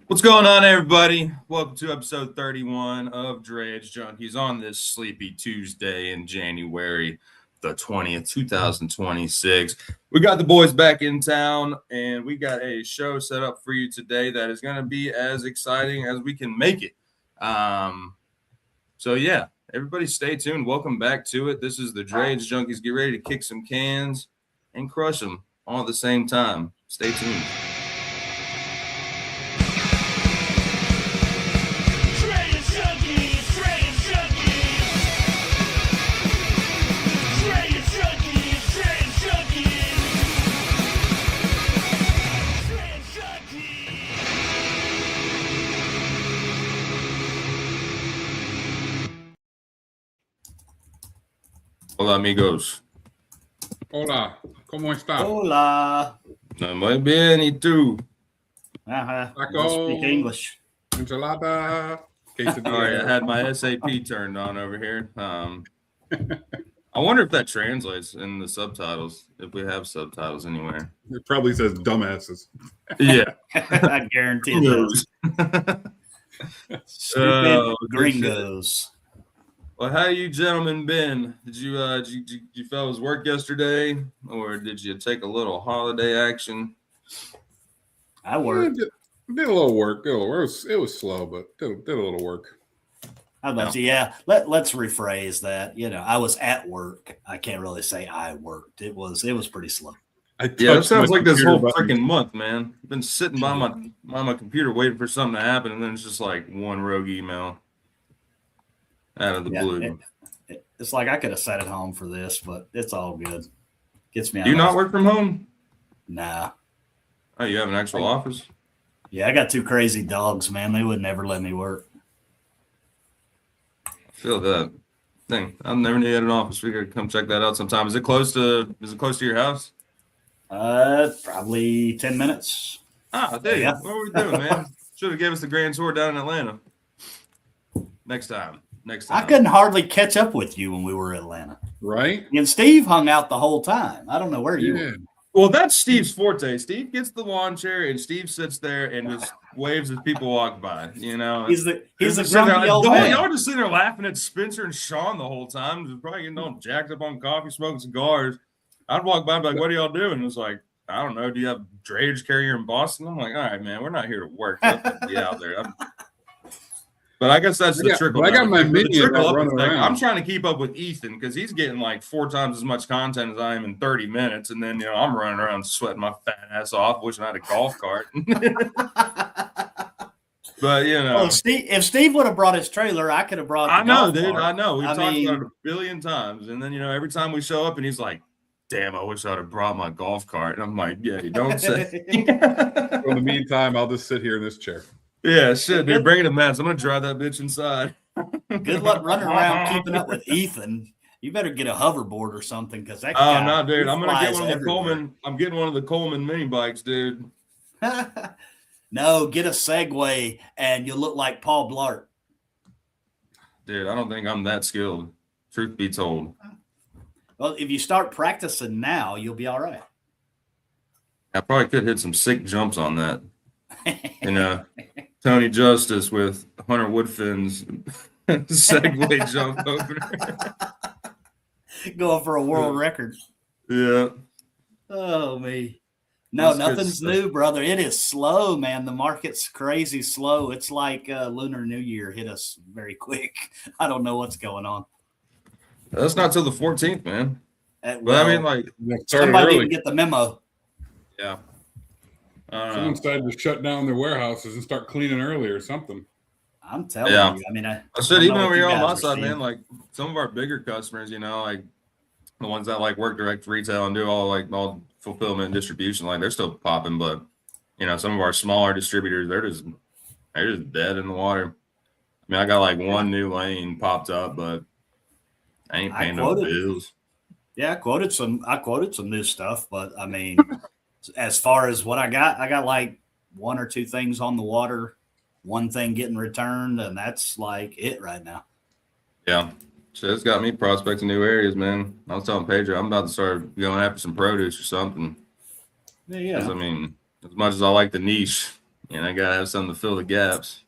What's going on, everybody? Welcome to episode 31 of Drayage Junkies on this sleepy Tuesday in January the 20th, 2026. We got the boys back in town, and we got a show set up for you today that is going to be as exciting as we can make it. So, yeah, everybody stay tuned. Welcome back to it. This is the Drayage Junkies. Get ready to kick some cans and crush them all at the same time. Stay tuned. Hola, amigos. Hola, ¿cómo está? Hola. Muy bien, ¿y tú? Taco, Speak English. enchilada, quesadilla. All right, I had my SAP turned on over here. I wonder if that translates in the subtitles, if we have subtitles anywhere. It probably says dumbasses. Yeah. I guarantee those. Stupid gringos. Well, how you gentlemen been? Did you fellas work yesterday, or did you take a little holiday action? I worked. Did a little work. It was slow, but did a little work. How about you? Yeah. Let's rephrase that. You know, I was at work. I can't really say I worked. It was pretty slow. Yeah, it sounds like this whole freaking month, man. I've been sitting by my computer waiting for something to happen, and then it's just like one rogue email out of the blue. It's like I could have sat at home for this, but it's all good. Gets me out. Do you not work from home? Nah. Oh, you have an actual office? Yeah, I got two crazy dogs, man. They would never let me work. I feel that thing. I've never knew you had an office. We could come check that out sometime. Is it close to your house? Probably 10 minutes. Ah, there Yeah. What were we doing, man? Should have gave us the grand tour down in Atlanta. Next time. I couldn't hardly catch up with you when we were in Atlanta. Right? And Steve hung out the whole time. I don't know where you were. Well, that's Steve's forte. Steve gets the lawn chair, and Steve sits there and just waves as people walk by. You know, he's a grumpy old man. Y'all just sitting there laughing at Spencer and Sean the whole time. Just probably getting all jacked up on coffee, smoking cigars. I'd walk by and be like, "What are y'all doing?" And it's like, "I don't know. Do you have drayage carrier in Boston?" I'm like, "All right, man, we're not here to work. Be out there." But I guess that's the trickle. I got my minion I'm trying to keep up with Ethan because he's getting like 4 times as much content as I am in 30 minutes. And then, I'm running around sweating my fat ass off, wishing I had a golf cart. But, Well, if Steve would have brought his trailer, I could have brought I know, dude. cart. I know. We've talked about it a billion times. And then, every time we show up and he's like, "Damn, I wish I'd have brought my golf cart." And I'm like, "Yeah, you don't say." In the meantime, I'll just sit here in this chair. Yeah, shit, dude. Bring it to Matt's. I'm going to drive that bitch inside. Good luck running around keeping up with Ethan. You better get a hoverboard or something because that. Oh no, dude! I'm gonna get one of the Coleman. I'm getting one of the Coleman mini bikes, dude. No, get a Segway, and you'll look like Paul Blart. Dude, I don't think I'm that skilled. Truth be told. Well, if you start practicing now, you'll be all right. I probably could hit some sick jumps on that. Tony Justice with Hunter Woodfin's Segway jump opener. Going for a world record. Yeah. Oh, me. No, nothing's new, brother. It is slow, man. The market's crazy slow. It's like Lunar New Year hit us very quick. I don't know what's going on. That's not till the 14th, man. Well, but I mean, like, somebody didn't get the memo. Yeah. Someone decided to shut down their warehouses and start cleaning early or something. I'm telling you. I mean, I said even over here on my side, man, like some of our bigger customers, like the ones that like work direct retail and do all fulfillment and distribution, like they're still popping, but some of our smaller distributors, they're just dead in the water. I mean, I got like one new lane popped up, but I ain't paying no bills. Yeah, I quoted some new stuff, but I mean, as far as what I got like 1 or 2 things on the water, 1 thing getting returned, and that's like it right now. Yeah. So it's got me prospecting new areas, man. I was telling Pedro, I'm about to start going after some produce or something. Yeah. I mean, as much as I like the niche, I gotta have something to fill the gaps.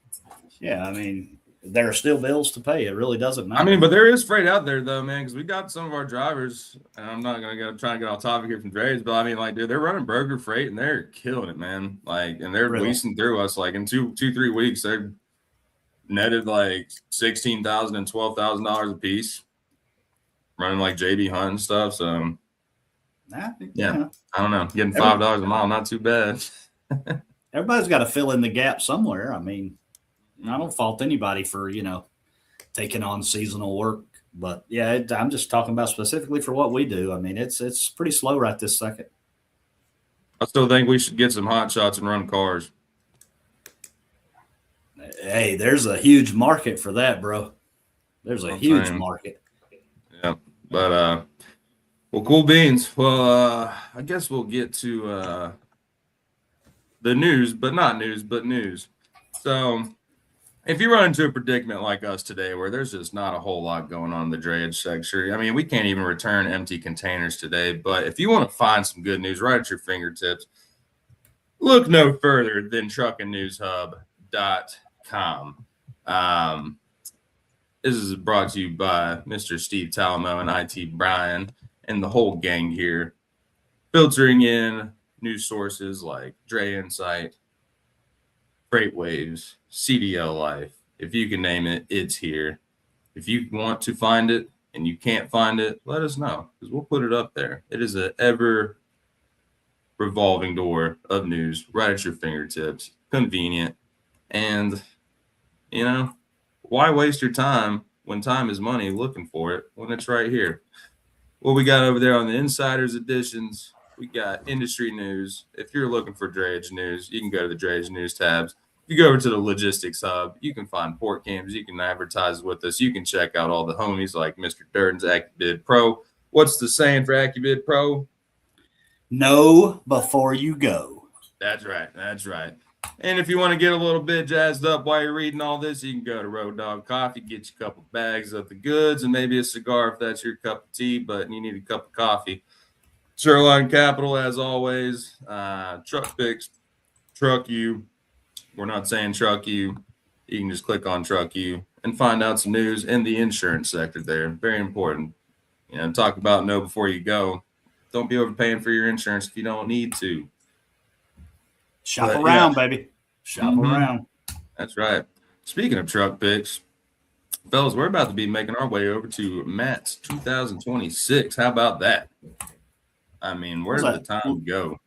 Yeah, I mean, there are still bills to pay. It really doesn't matter. I mean, but there is freight out there though, man, because we got some of our drivers, and I'm not gonna try to get off topic here from Drayage, but I mean, like, dude, they're running broker freight and they're killing it, man. Like, and they're Really? leasing through us. Like in 3 weeks, they're netted like $16,000 and $12,000 a piece, running like JB Hunt and stuff. So yeah, I don't know, getting $5 a mile, not too bad. Everybody's got to fill in the gap somewhere. I mean, I don't fault anybody for taking on seasonal work, but yeah, I'm just talking about specifically for what we do. I mean, it's pretty slow right this second. I still think we should get some hot shots and run cars. Hey, there's a huge market for that, bro. There's a huge market. Yeah, but well, cool beans. Well, I guess we'll get to the news, but not news, but news. So if you run into a predicament like us today where there's just not a whole lot going on in the drayage sector, I mean, we can't even return empty containers today, but if you want to find some good news right at your fingertips, look no further than truckandnewshub.com. This is brought to you by Mr. Steve Talamo and IT Brian and the whole gang here, filtering in news sources like Dray Insight, Freight Waves, CDL Life. If you can name it, it's here. If you want to find it and you can't find it, let us know because we'll put it up there. It is an ever revolving door of news right at your fingertips, convenient. And, why waste your time when time is money looking for it when it's right here? What we got over there on the Insiders editions, we got industry news. If you're looking for drayage news, you can go to the drayage news tabs. If you go over to the logistics hub, you can find port cams. You can advertise with us. You can check out all the homies like Mr. Durden's AccuBid Pro. What's the saying for AccuBid Pro? Know before you go. That's right. That's right. And if you want to get a little bit jazzed up while you're reading all this, you can go to Road Dog Coffee, get you a couple bags of the goods and maybe a cigar if that's your cup of tea, but you need a cup of coffee. Shoreline Capital, as always, Truck Picks, Truck You. We're not saying Truck You. You can just click on Truck You and find out some news in the insurance sector there. Very important. Talk about know before you go. Don't be overpaying for your insurance if you don't need to. Shop around, baby. Shop around. That's right. Speaking of Truck Picks, fellas, we're about to be making our way over to Matt's 2026. How about that? I mean, where's the time go?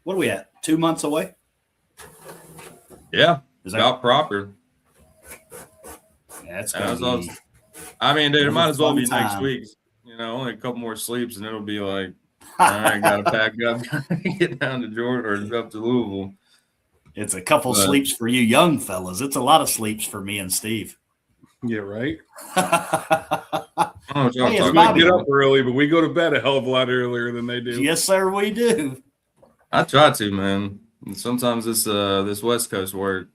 What are we at? 2 months away? Yeah, about proper. Yeah, it's I mean, dude, it might as well be next week. Only a couple more sleeps, and it'll be like, all right, got to pack up, get down to Jordan or up to Louisville. It's a couple sleeps for you young fellas. It's a lot of sleeps for me and Steve. Yeah, right. We get up early, but we go to bed a hell of a lot earlier than they do. Yes, sir, we do. I try to, man. And sometimes this West Coast work.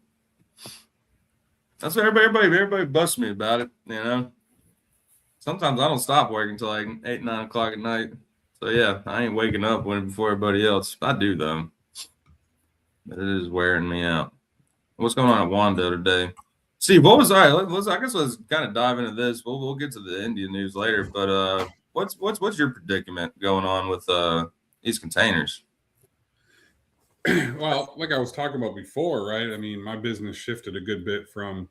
That's what everybody busts me about it. Sometimes I don't stop working until like 8, 9 o'clock at night. So yeah, I ain't waking up before everybody else. I do though. But it is wearing me out. What's going on at Wando today? Steve, what was I guess let's kind of dive into this. We'll get to the Indian news later, but what's your predicament going on with these containers? Well, like I was talking about before, right? I mean, my business shifted a good bit from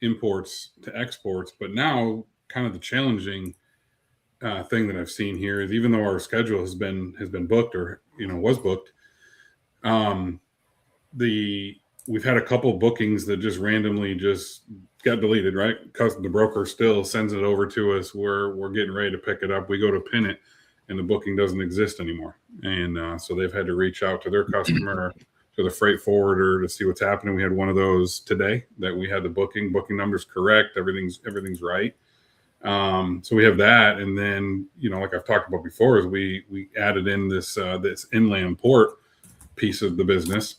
imports to exports, but now kind of the challenging thing that I've seen here is even though our schedule has been booked or was booked, we've had a couple bookings that just randomly just got deleted, right? Because the broker still sends it over to us. We're getting ready to pick it up. We go to pin it, and the booking doesn't exist anymore. And so they've had to reach out to their customer, to the freight forwarder to see what's happening. We had one of those today that we had the booking numbers correct. Everything's right. So we have that. And then, like I've talked about before, is we added in this inland port piece of the business,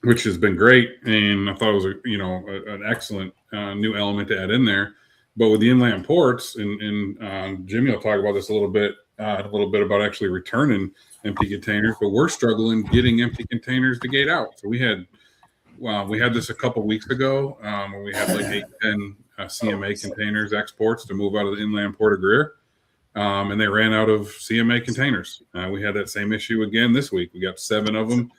which has been great. And I thought it was an excellent new element to add in there. But with the inland ports, and Jimmy will talk about this a little bit about actually returning empty containers, but we're struggling getting empty containers to gate out. So we had we had this a couple weeks ago where we had like 8-10 CMA containers exports to move out of the inland port of Greer. And they ran out of CMA containers. We had that same issue again this week. We got 7 of them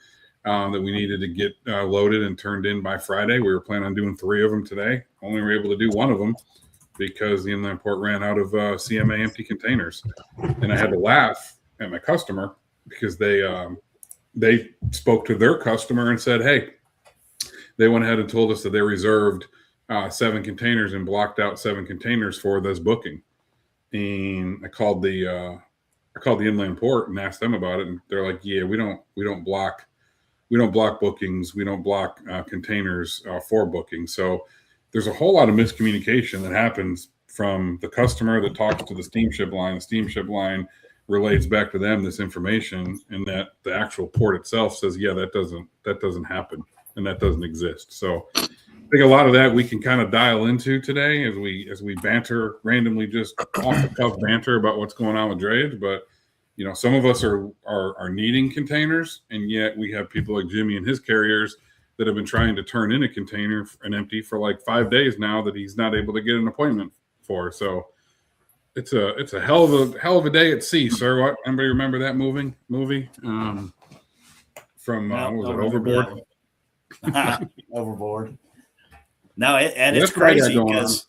that we needed to get loaded and turned in by Friday. We were planning on doing 3 of them today. Only were able to do 1 of them because the inland port ran out of CMA empty containers. And I had to laugh at my customer because they spoke to their customer and said, hey, they went ahead and told us that they reserved 7 containers and blocked out 7 containers for this booking. And I called the inland port and asked them about it, and they're like, "Yeah, we don't block bookings. We don't block containers for bookings." So there's a whole lot of miscommunication that happens from the customer that talks to the steamship line. The steamship line relates back to them this information, and that the actual port itself says, "Yeah, that doesn't happen, and that doesn't exist." So I think a lot of that we can kind of dial into today as we banter randomly, just off the cuff banter about what's going on with drayage. But some of us are needing containers, and yet we have people like Jimmy and his carriers that have been trying to turn in a container and empty for like 5 days now that he's not able to get an appointment for. So it's a hell of a day at sea, sir. What, anybody remember that movie? From what was it, Overboard? Overboard. No, it's crazy because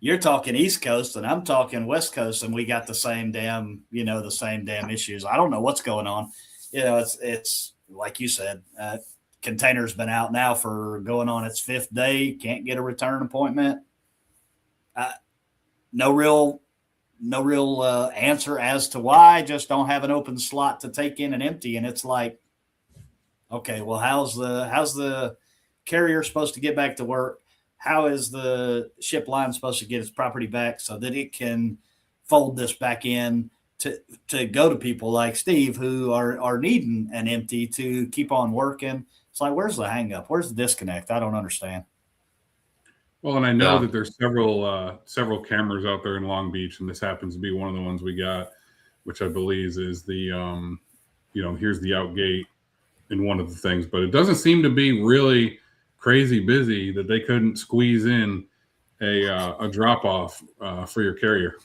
you're talking East Coast and I'm talking West Coast, and we got the same damn issues. I don't know what's going on. It's like you said, container's been out now for going on its 5th day. Can't get a return appointment. No real answer as to why. Just don't have an open slot to take in and empty. And it's like, okay, well, how's the carrier supposed to get back to work? How is the ship line supposed to get its property back so that it can fold this back in to go to people like Steve who are needing an empty to keep on working? It's like, where's the hang up? Where's the disconnect? I don't understand. Well, and I know that there's several cameras out there in Long Beach, and this happens to be one of the ones we got, which I believe is the here's the out gate in one of the things, but it doesn't seem to be really crazy busy that they couldn't squeeze in a drop off for your carrier.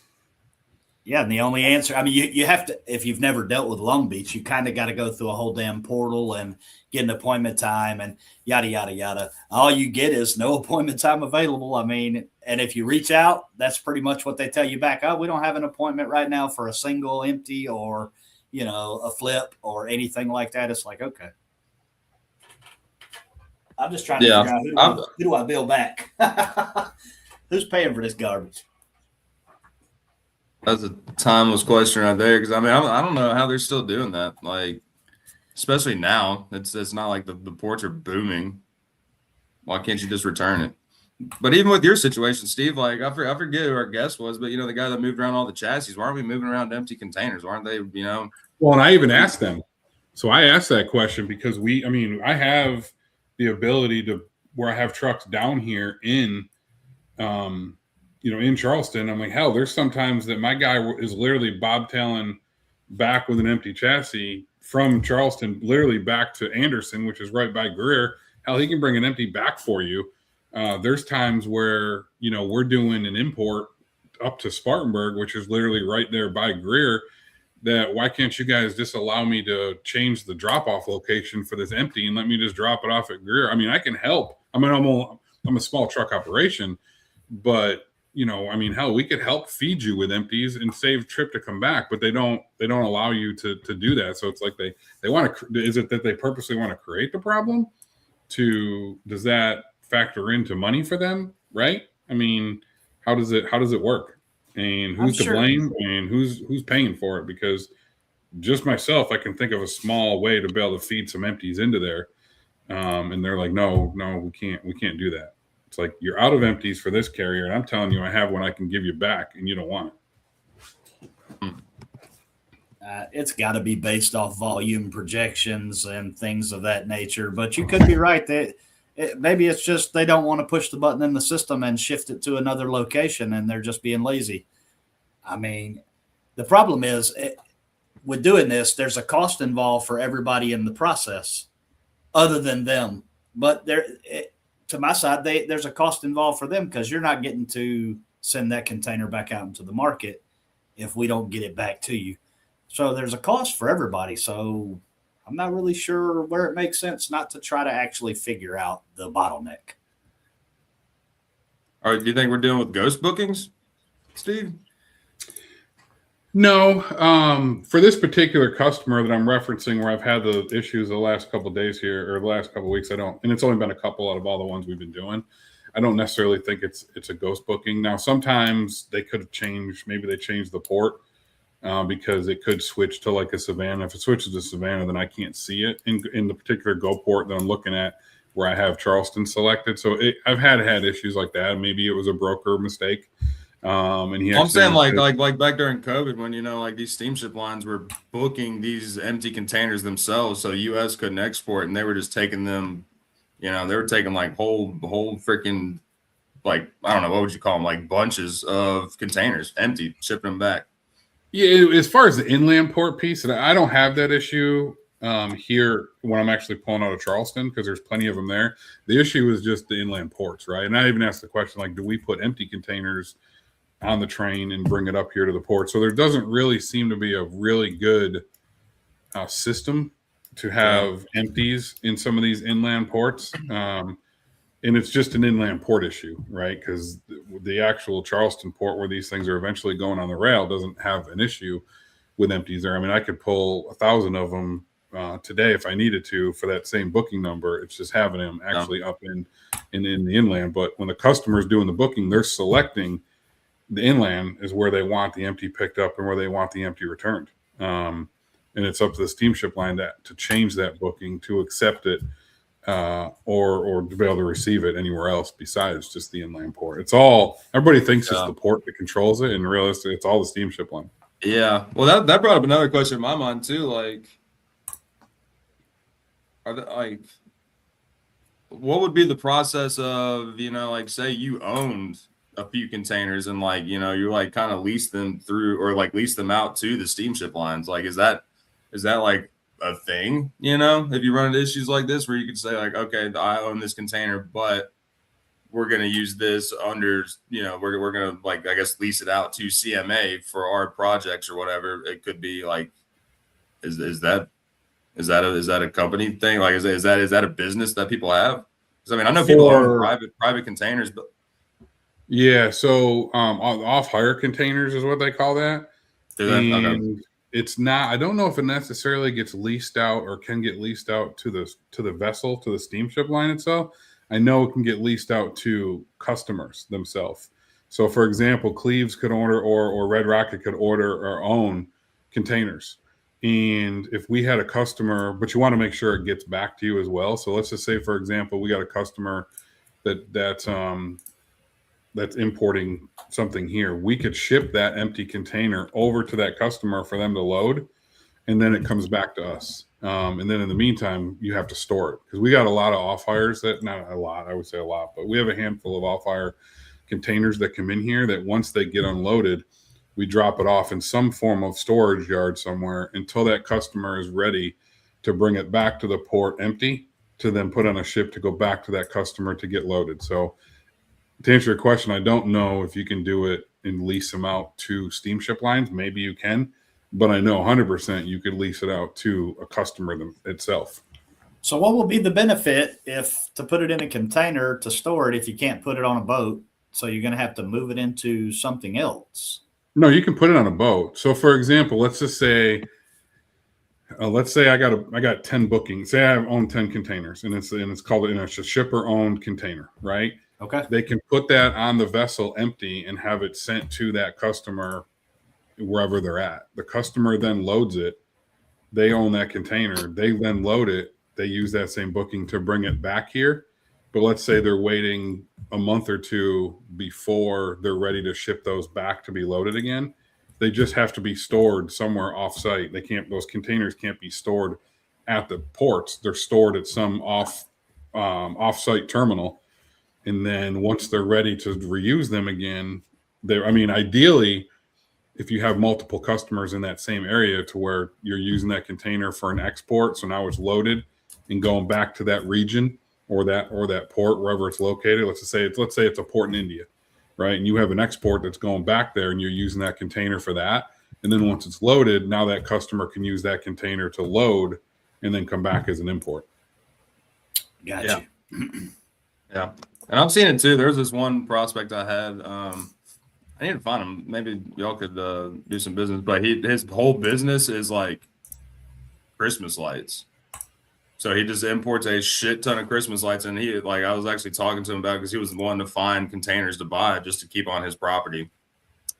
Yeah, and the only answer, I mean, you have to, if you've never dealt with Long Beach, you kind of got to go through a whole damn portal and get an appointment time and yada, yada, yada. All you get is no appointment time available. I mean, and if you reach out, that's pretty much what they tell you back. Oh, we don't have an appointment right now for a single empty or, a flip or anything like that. It's like, okay. I'm just trying to figure out who do I bill back? Who's paying for this garbage? That's a timeless question right there. Because I don't know how they're still doing that. Like, especially now, it's not like the ports are booming. Why can't you just return it? But even with your situation, Steve, like I forget who our guest was, but the guy that moved around all the chassis. Why aren't we moving around empty containers? Why aren't they? Well, and I even asked them. So I asked that question because I have the ability to where I have trucks down here in Charleston. I'm like, hell, there's sometimes that my guy is literally bobtailing back with an empty chassis from Charleston, literally back to Anderson, which is right by Greer. Hell, he can bring an empty back for you. There's times where, we're doing an import up to Spartanburg, which is literally right there by Greer, that why can't you guys just allow me to change the drop-off location for this empty and let me just drop it off at Greer? I mean, I can help. I'm a small truck operation, but hell, we could help feed you with empties and save trip to come back, but they don't allow you to do that. So it's like they want to, is it that they purposely want to create the problem? Does that factor into money for them? Right. I mean, how does it work? And who's to blame and who's paying for it? Because just myself, I can think of a small way to be able to feed some empties into there. And they're like, no, we can't do that. It's like, you're out of empties for this carrier, and I'm telling you, I have one I can give you back, and you don't want it. It's got to be based off volume projections and things of that nature. But you could be right that maybe it's just they don't want to push the button in the system and shift it to another location, and they're just being lazy. I mean, the problem is with doing this, there's a cost involved for everybody in the process other than them. but to my side, there's a cost involved for them because you're not getting to send that container back out into the market if we don't get it back to you. So there's a cost for everybody. So I'm not really sure where it makes sense not to try to actually figure out the bottleneck. All right, do you think we're dealing with ghost bookings, Steve? No, for this particular customer that I'm referencing, where I've had the issues the last couple of days here or the last couple of weeks, and it's only been a couple out of all the ones we've been doing. I don't necessarily think it's a ghost booking. Now, sometimes they could have changed. Maybe they changed the port because it could switch to like a Savannah. If it switches to Savannah, then I can't see it in the particular Go port that I'm looking at where I have Charleston selected. So I've had issues like that. Maybe it was a broker mistake. And I'm saying like back during COVID when, you know, like these steamship lines were booking these empty containers themselves so US couldn't export, and they were just taking them, you know, they were taking like whole freaking, like, I don't know, what would you call them, like bunches of containers empty, shipping them back. Yeah, as far as the inland port piece, and I don't have that issue here when I'm actually pulling out of Charleston because there's plenty of them there. The issue is just the inland ports, right? And I even asked the question, like, do we put empty containers on the train and bring it up here to the port? So there doesn't really seem to be a really good system to have empties in some of these inland ports. And it's just an inland port issue, right? Because the actual Charleston port where these things are eventually going on the rail doesn't have an issue with empties there. I mean, I could pull 1,000 of them today if I needed to for that same booking number. It's just having them actually up in the inland. But when the customer's doing the booking, they're selecting the inland is where they want the empty picked up and where they want the empty returned. And it's up to the steamship line to change that booking to accept it or to be able to receive it anywhere else besides just the inland port. It's all, everybody thinks it's the port that controls it, and realistically it's all the steamship line. Yeah. Well, that brought up another question in my mind too. Like, what would be the process of, you know, like say you owned a few containers and like, you know, you like kind of lease them through or like lease them out to the steamship lines. Like, is that like a thing, you know, if you run into issues like this where you could say like, okay, I own this container, but we're going to use this under, you know, we're going to like, I guess, lease it out to CMA for our projects or whatever. It could be like, is that a company thing? Like, is that a business that people have? Because I mean, I know people own private containers, but yeah. So off hire containers is what they call that. And it's not, I don't know if it necessarily gets leased out or can get leased out to the vessel, to the steamship line itself. I know it can get leased out to customers themselves. So for example, Cleves could order or Red Rocket could order or own containers. And if we had a customer, but you want to make sure it gets back to you as well. So let's just say, for example, we got a customer that's importing something here. We could ship that empty container over to that customer for them to load, and then it comes back to us. And then in the meantime, you have to store it because we got a lot of off hires not a lot, I would say a lot, but we have a handful of off hire containers that come in here that once they get unloaded, we drop it off in some form of storage yard somewhere until that customer is ready to bring it back to the port empty to then put on a ship to go back to that customer to get loaded. So to answer your question, I don't know if you can do it and lease them out to steamship lines. Maybe you can, but I know 100% you could lease it out to a customer itself. So what will be the benefit if to put it in a container to store it if you can't put it on a boat? So you're going to have to move it into something else. No, you can put it on a boat. So for example, let's just say, I got 10 bookings. Say I own 10 containers and it's called, it's a shipper owned container, right? Okay. They can put that on the vessel empty and have it sent to that customer wherever they're at. The customer then loads it. They own that container. They then load it. They use that same booking to bring it back here. But let's say they're waiting a month or two before they're ready to ship those back to be loaded again. They just have to be stored somewhere off-site. Those containers can't be stored at the ports. They're stored at some off-site terminal. And then once they're ready to reuse them again, ideally, if you have multiple customers in that same area to where you're using that container for an export, so now it's loaded and going back to that region, then once they're ready to reuse them again, they just have to be stored somewhere off-site. They can't, those containers can't be stored at the ports. They're stored at some off-site terminal. And then once they're ready to reuse them again, they ideally, if you have multiple customers in that same area to where you're using that container for an export, so now it's loaded and going back to that region, or that port wherever it's located. Let's say it's a port in India, right? And you have an export that's going back there, and you're using that container for that. And then once it's loaded, now that customer can use that container to load and then come back as an import. Gotcha. Yeah. And I've seen it too. There's this one prospect I had. I need to find him. Maybe y'all could do some business, but his whole business is like Christmas lights. So he just imports a shit ton of Christmas lights, and I was actually talking to him about it because he was wanting to find containers to buy just to keep on his property.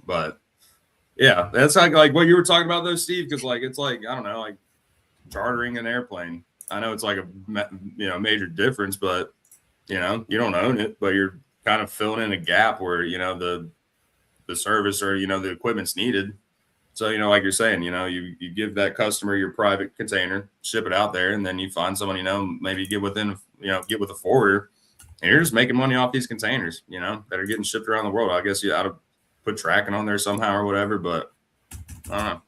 But yeah, that's like what you were talking about though, Steve, because like it's like, I don't know, like chartering an airplane. I know it's like a major difference, but you don't own it, but you're kind of filling in a gap where the service or the equipment's needed. So like you're saying, you give that customer your private container, ship it out there, and then you find someone maybe get with a forwarder, and you're just making money off these containers that are getting shipped around the world. I guess you ought to put tracking on there somehow or whatever, but I don't know,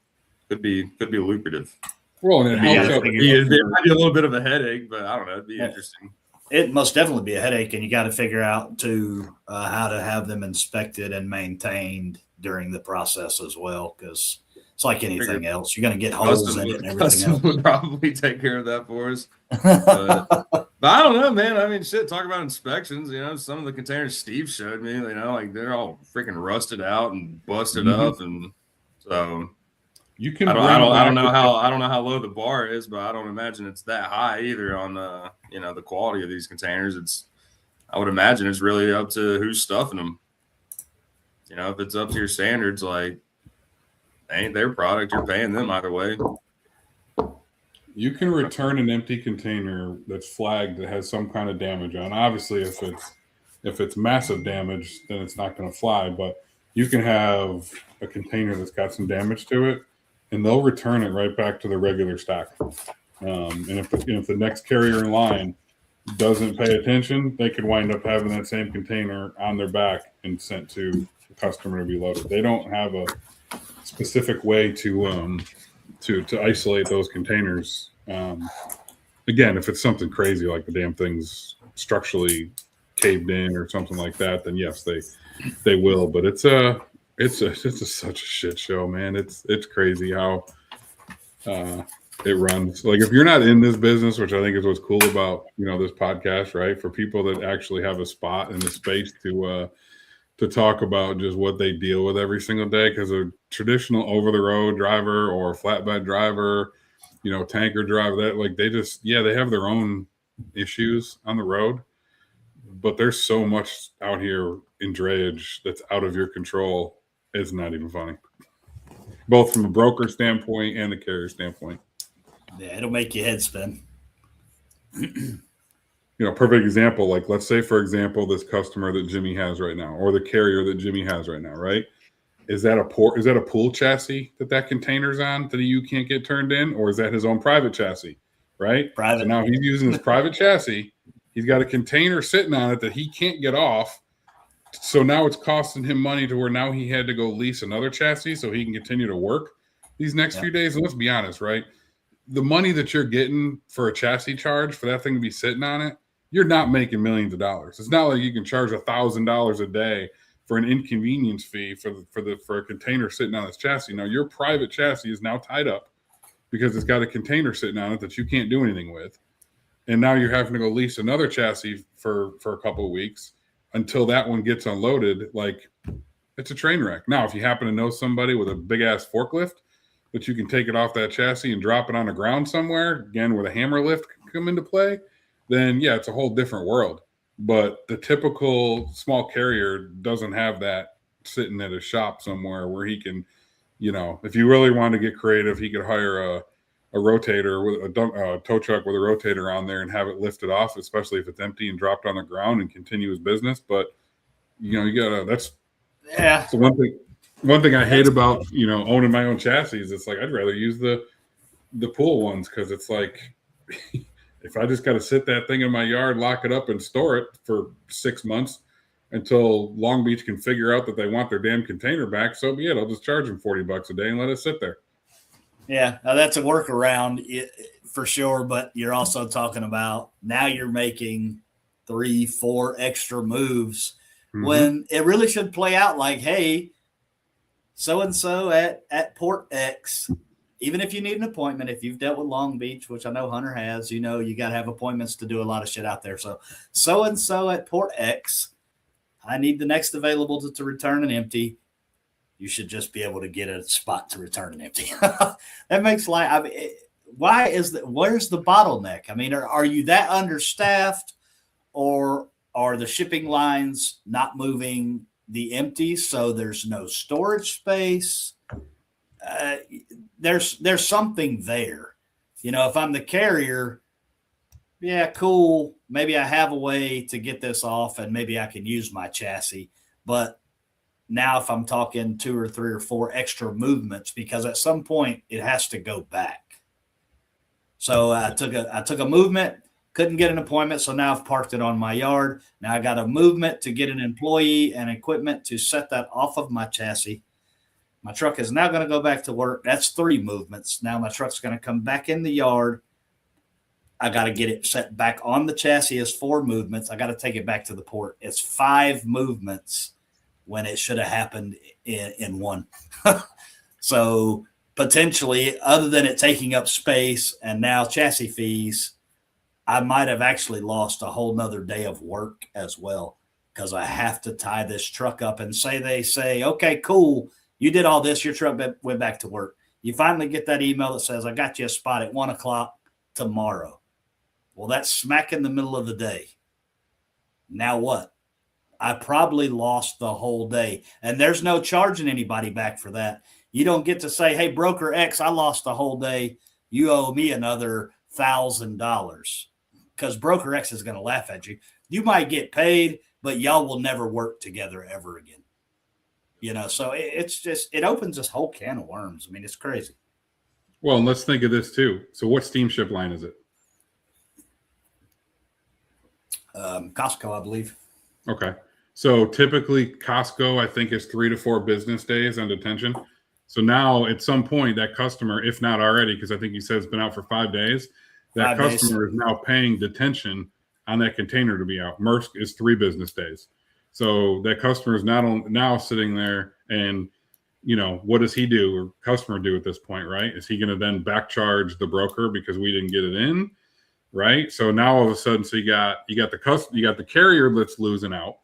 could be lucrative. Well, and it might be a little bit of a headache, but I don't know, it'd be interesting. It must definitely be a headache, and you got to figure out too how to have them inspected and maintained during the process as well, because it's like anything else. You're going to get holes in it and everything else. Would probably take care of that for us. But I don't know, man. I mean, shit, talk about inspections. Some of the containers Steve showed me, like they're all freaking rusted out and busted up, and so you can. I don't know how low the bar is, but I don't imagine it's that high either on the quality of these containers. I would imagine it's really up to who's stuffing them. If it's up to your standards, like ain't their product, you're paying them either way. You can return an empty container that's flagged that has some kind of damage on. Obviously, if it's massive damage, then it's not going to fly. But you can have a container that's got some damage to it, and they'll return it right back to the regular stock. And if the next carrier in line doesn't pay attention, they could wind up having that same container on their back and sent to the customer to be loaded. They don't have a specific way to isolate those containers. Again, if it's something crazy like the damn thing's structurally caved in or something like that, then yes, they will. But it's such a shit show, man. It's crazy how it runs. Like if you're not in this business, which I think is what's cool about this podcast, right? For people that actually have a spot in the space to talk about just what they deal with every single day, because a traditional over-the-road driver or flatbed driver, tanker driver, that like they have their own issues on the road, but there's so much out here in drayage that's out of your control. It's not even funny, both from a broker standpoint and a carrier standpoint. Yeah, it'll make your head spin. Perfect example. Like, let's say, for example, this customer that Jimmy has right now, or the carrier that Jimmy has right now, right? Is that a pool chassis that container's on that you can't get turned in, or is that his own private chassis, right? Private. So now he's using his private chassis. He's got a container sitting on it that he can't get off. So now it's costing him money to where now he had to go lease another chassis so he can continue to work these next few days. And let's be honest, right? The money that you're getting for a chassis charge for that thing to be sitting on it, you're not making millions of dollars. It's not like you can charge $1,000 a day for an inconvenience fee for a container sitting on this chassis. Now your private chassis is now tied up because it's got a container sitting on it that you can't do anything with. And now you're having to go lease another chassis for a couple of weeks until that one gets unloaded. Like, it's a train wreck. Now, if you happen to know somebody with a big ass forklift that you can take it off that chassis and drop it on the ground somewhere, again, where the hammer lift can come into play, then yeah, it's a whole different world. But the typical small carrier doesn't have that sitting at a shop somewhere where he can, if you really want to get creative, he could hire a rotator with a tow truck with a rotator on there and have it lifted off, especially if it's empty, and dropped on the ground and continue his business. But that's the one thing I hate about owning my own chassis. It's like I'd rather use the pool ones, because it's like if I just got to sit that thing in my yard, lock it up, and store it for 6 months until Long Beach can figure out that they want their damn container back, so be it. I'll just charge them $40 a day and let it sit there. Yeah, that's a workaround for sure. But you're also talking about now you're making 3-4 extra moves Mhm. when it really should play out like, hey, so-and-so at Port X, even if you need an appointment, if you've dealt with Long Beach, which I know Hunter has, you got to have appointments to do a lot of shit out there. So-and-so at Port X, I need the next available to return an empty. You should just be able to get a spot to return an empty. That makes life. I mean, where's the bottleneck? I mean, are you that understaffed, or are the shipping lines not moving the empties so there's no storage space? There's something there. If I'm the carrier, yeah, cool. Maybe I have a way to get this off, and maybe I can use my chassis. But now if I'm talking 2 or 3 or 4 extra movements, because at some point it has to go back. So I took a movement, couldn't get an appointment, so now I've parked it on my yard. Now I got a movement to get an employee and equipment to set that off of my chassis. My truck is now going to go back to work. That's 3 movements. Now my truck's going to come back in the yard. I got to get it set back on the chassis as 4 movements. I got to take it back to the port. It's 5 movements when it should have happened in 1. So potentially, other than it taking up space and now chassis fees, I might have actually lost a whole nother day of work as well, because I have to tie this truck up and they say, okay, cool. You did all this. Your truck went back to work. You finally get that email that says, I got you a spot at 1:00 tomorrow. Well, that's smack in the middle of the day. Now what? I probably lost the whole day, and there's no charging anybody back for that. You don't get to say, hey, broker X, I lost the whole day. You owe me another $1,000, because broker X is going to laugh at you. You might get paid, but y'all will never work together ever again. So it opens this whole can of worms. I mean, it's crazy. Well, and let's think of this too. So what steamship line is it? Costco, I believe. Okay. So typically Costco, I think, is 3 to 4 business days on detention. So now at some point that customer, if not already, because I think you said it's been out for 5 days, that 5 days. customer is now paying detention on that container to be out. Maersk is 3 business days. So that customer is now sitting there, and what does he do, or customer do at this point, right? Is he going to then back charge the broker because we didn't get it in, right? So now all of a sudden, so you got the carrier that's losing out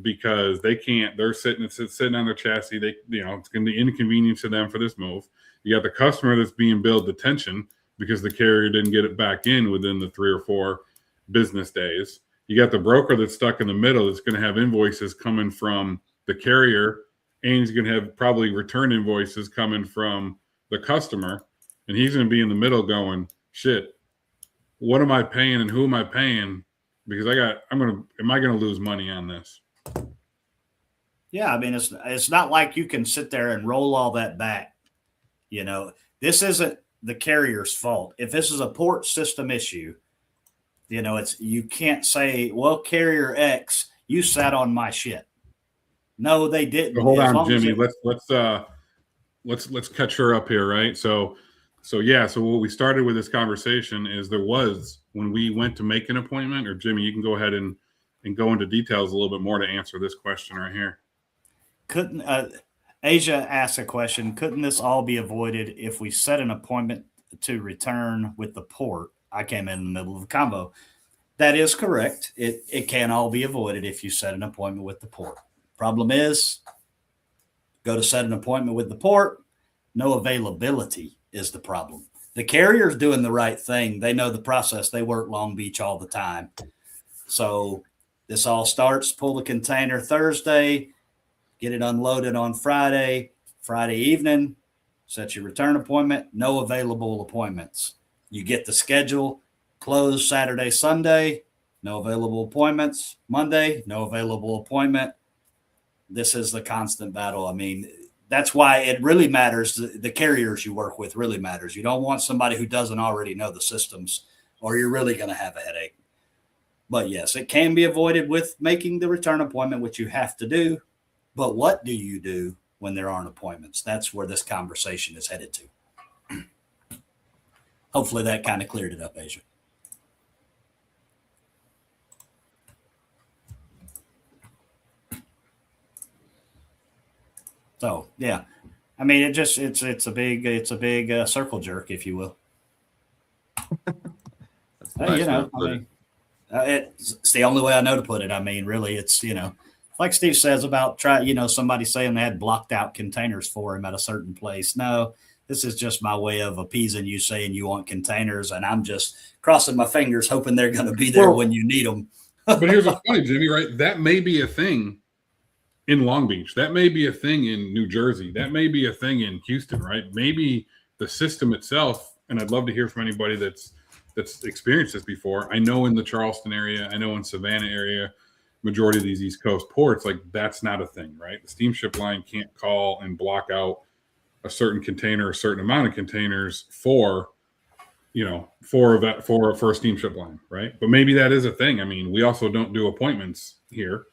because they can't. They're sitting on their chassis. It's going to be inconvenient to them for this move. You got the customer that's being billed detention because the carrier didn't get it back in within the 3 or 4 business days. You got the broker that's stuck in the middle that's going to have invoices coming from the carrier, and he's going to have probably return invoices coming from the customer, and he's going to be in the middle going, shit, what am I paying and who am I paying? Because am I going to lose money on this? Yeah, I mean, it's not like you can sit there and roll all that back. This isn't the carrier's fault. If this is a port system issue, you can't say, well, carrier X, you sat on my shit. No, they didn't. So hold on, Jimmy. Let's catch her up here, right? So what we started with this conversation is when we went to make an appointment, or Jimmy, you can go ahead and go into details a little bit more to answer this question right here. Asia asked a question, couldn't this all be avoided if we set an appointment to return with the port? I came in the middle of the combo. That is correct. It can all be avoided if you set an appointment with the port. Problem is, go to set an appointment with the port, no availability is the problem. The carrier's doing the right thing. They know the process. They work Long Beach all the time. So this all starts, pull the container Thursday, get it unloaded on Friday evening, set your return appointment, no available appointments. You get the schedule, closed Saturday, Sunday, no available appointments. Monday, no available appointment. This is the constant battle. I mean, that's why it really matters. The carriers you work with really matters. You don't want somebody who doesn't already know the systems, or you're really going to have a headache. But yes, it can be avoided with making the return appointment, which you have to do. But what do you do when there aren't appointments? That's where this conversation is headed to. Hopefully that kind of cleared it up, Asia. So yeah, I mean, it's a big circle jerk, if you will. That's a nice You way to know, I put it. mean, it's the only way I know to put it. I mean, really, it's, like Steve says about somebody saying they had blocked out containers for him at a certain place. No, this is just my way of appeasing you, saying you want containers, and I'm just crossing my fingers, hoping they're going to be there when you need them. But here's what's funny, Jimmy, right? That may be a thing in Long Beach. That may be a thing in New Jersey. That may be a thing in Houston, right? Maybe the system itself, and I'd love to hear from anybody that's experienced this before. I know in the Charleston area, I know in Savannah area, majority of these East Coast ports, like that's not a thing, right? The steamship line can't call and block out a certain container, a certain amount of containers for a steamship line, right? But maybe that is a thing. I mean, we also don't do appointments here.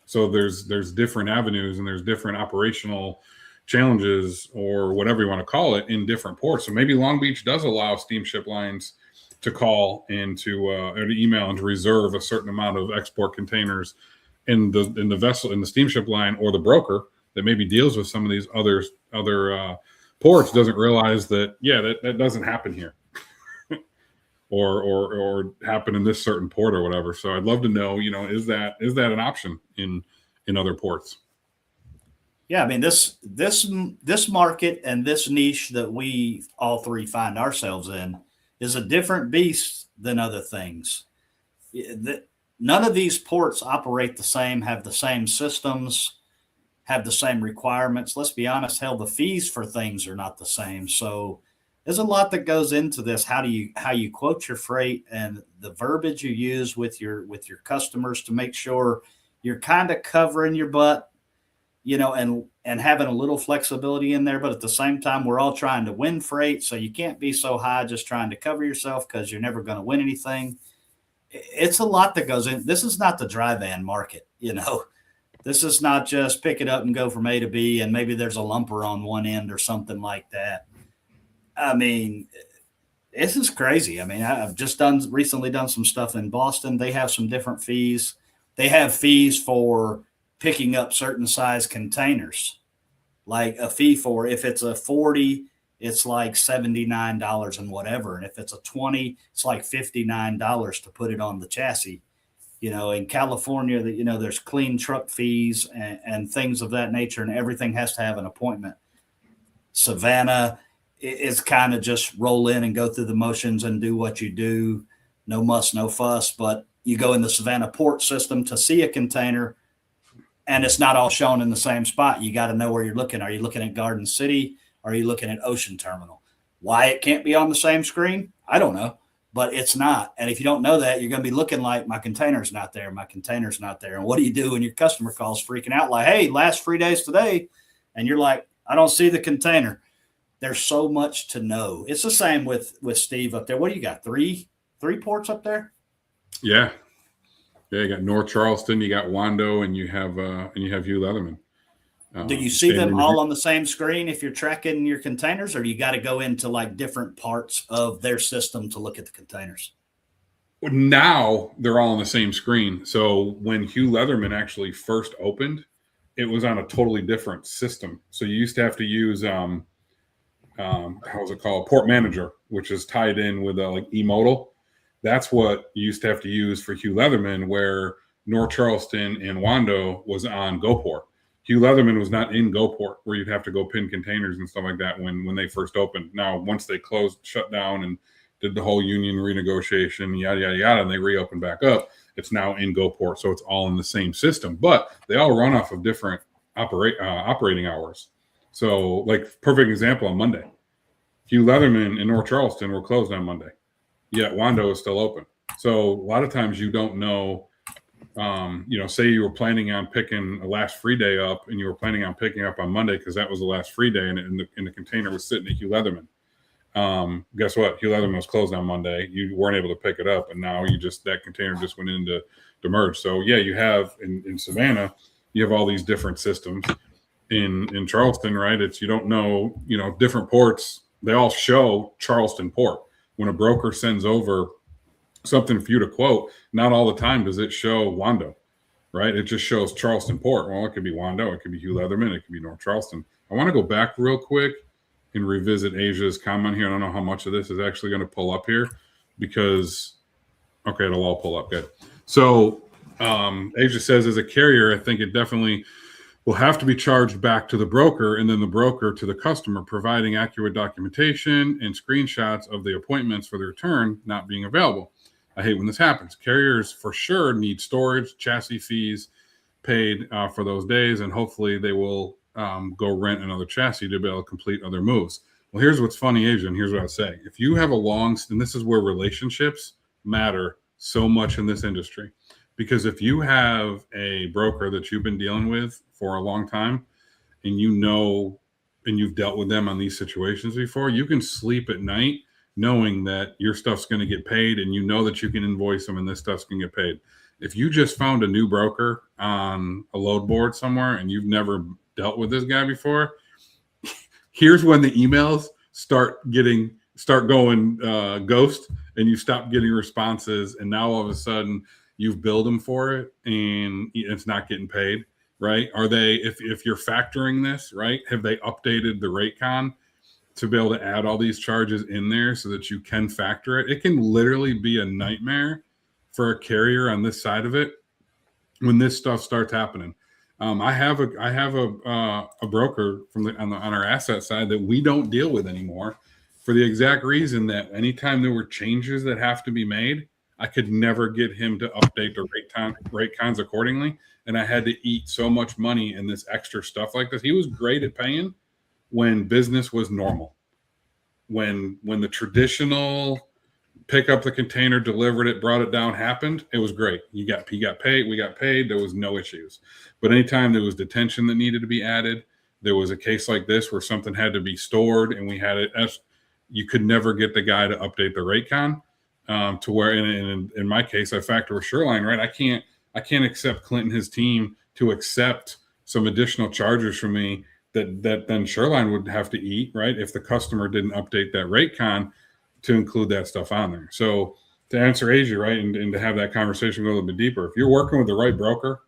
So there's different avenues and there's different operational challenges or whatever you want to call it in different ports. So maybe Long Beach does allow steamship lines to call and or to email and to reserve a certain amount of export containers in the vessel, in the steamship line, or the broker that maybe deals with some of these other ports doesn't realize that that doesn't happen here. or happen in this certain port or whatever. So I'd love to know, is that an option in other ports? Yeah, I mean, this market and this niche that we all three find ourselves in is a different beast than other things. None of these ports operate the same, have the same systems, have the same requirements. Let's be honest, hell, the fees for things are not the same. So there's a lot that goes into this. How you quote your freight and the verbiage you use with your customers to make sure you're kind of covering your butt, and having a little flexibility in there. But at the same time, we're all trying to win freight. So you can't be so high just trying to cover yourself, because you're never going to win anything. It's a lot that goes in. This is not the dry van market. This is not just pick it up and go from A to B, and maybe there's a lumper on one end or something like that. I mean, this is crazy. I mean, I've just recently done some stuff in Boston. They have some different fees. They have fees for picking up certain size containers, like a fee for, if it's a 40, it's like $79 and whatever. And if it's a 20, it's like $59 to put it on the chassis. In California, there's clean truck fees and things of that nature, and everything has to have an appointment. Savannah is kind of just roll in and go through the motions and do what you do. No muss, no fuss. But you go in the Savannah port system to see a container, and it's not all shown in the same spot. You got to know where you're looking. Are you looking at Garden City? Or are you looking at Ocean Terminal? Why it can't be on the same screen, I don't know, but it's not. And if you don't know that, you're going to be looking like, my container's not there. My container's not there. And what do you do when your customer calls freaking out like, hey, last 3 days today? And you're like, I don't see the container. There's so much to know. It's the same with Steve up there. What do you got? Three ports up there? Yeah. Yeah, you got North Charleston, you got Wando, and you have Hugh Leatherman. Do you see them all on the same screen if you're tracking your containers, or do you got to go into like different parts of their system to look at the containers? Now they're all on the same screen. So when Hugh Leatherman actually first opened, it was on a totally different system. So you used to have to use how's it called? Port Manager, which is tied in with like eModal. That's what you used to have to use for Hugh Leatherman, where North Charleston and Wando was on GoPort. Hugh Leatherman was not in GoPort, where you'd have to go pin containers and stuff like that when they first opened. Now, once they shut down and did the whole union renegotiation, yada, yada, yada, and they reopened back up, it's now in GoPort. So it's all in the same system, but they all run off of different operating hours. So, like, perfect example on Monday, Hugh Leatherman and North Charleston were closed on Monday, yet Wando is still open. So a lot of times you don't know, say you were planning on picking a last free day up, and you were planning on picking up on Monday because that was the last free day, and the container was sitting at Hugh Leatherman. Guess what? Hugh Leatherman was closed on Monday. You weren't able to pick it up, and now that container just went into merge. So yeah, you have in Savannah, you have all these different systems. In Charleston, right? You don't know, different ports, they all show Charleston Port. When a broker sends over something for you to quote, not all the time does it show Wando, right? It just shows Charleston Port. Well, it could be Wando, it could be Hugh Leatherman, it could be North Charleston. I want to go back real quick and revisit Asia's comment here. I don't know how much of this is actually going to pull up here because, okay, it'll all pull up. Good. So Asia says, as a carrier, I think it definitely will have to be charged back to the broker and then the broker to the customer, providing accurate documentation and screenshots of the appointments for the return not being available. I hate when this happens. Carriers for sure need storage, chassis fees paid for those days, and hopefully they will go rent another chassis to be able to complete other moves. Well, here's what's funny, Asia, and here's what I'd say. If you have a long, and this is where relationships matter so much in this industry, because if you have a broker that you've been dealing with for a long time and you know, and you've dealt with them on these situations before, you can sleep at night knowing that your stuff's going to get paid and you know that you can invoice them and this stuff's going to get paid. If you just found a new broker on a load board somewhere and you've never dealt with this guy before, here's when the emails start going ghost and you stop getting responses, and now all of a sudden you've billed them for it and it's not getting paid, right? Are they, if you're factoring this, right, have they updated the rate con to be able to add all these charges in there so that you can factor it? It can literally be a nightmare for a carrier on this side of it when this stuff starts happening. I have a broker on our asset side that we don't deal with anymore for the exact reason that anytime there were changes that have to be made, I could never get him to update the rate cons accordingly, and I had to eat so much money in this extra stuff like this. He was great at paying when business was normal, when the traditional pick up the container, delivered it, brought it down happened. It was great. He got paid. We got paid. There was no issues. But anytime there was detention that needed to be added, there was a case like this where something had to be stored, and we had it. You could never get the guy to update the rate con to where, in my case, I factor with Shoreline, right? I can't accept Clint and his team to accept some additional charges from me that then Shoreline would have to eat, right? If the customer didn't update that rate con to include that stuff on there. So to answer Asia, right, and to have that conversation go a little bit deeper, if you're working with the right broker,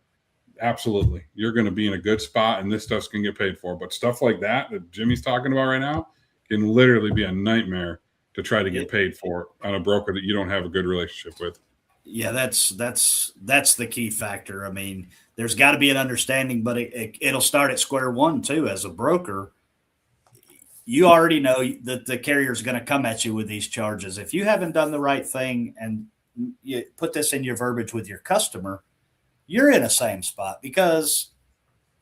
absolutely, you're going to be in a good spot and this stuff's going to get paid for. But stuff like that Jimmy's talking about right now can literally be a nightmare to try to get paid for on a broker that you don't have a good relationship with. Yeah, that's the key factor. I mean, there's got to be an understanding, but it'll start at square one too. As a broker, you already know that the carrier is going to come at you with these charges. If you haven't done the right thing and you put this in your verbiage with your customer, you're in the same spot, because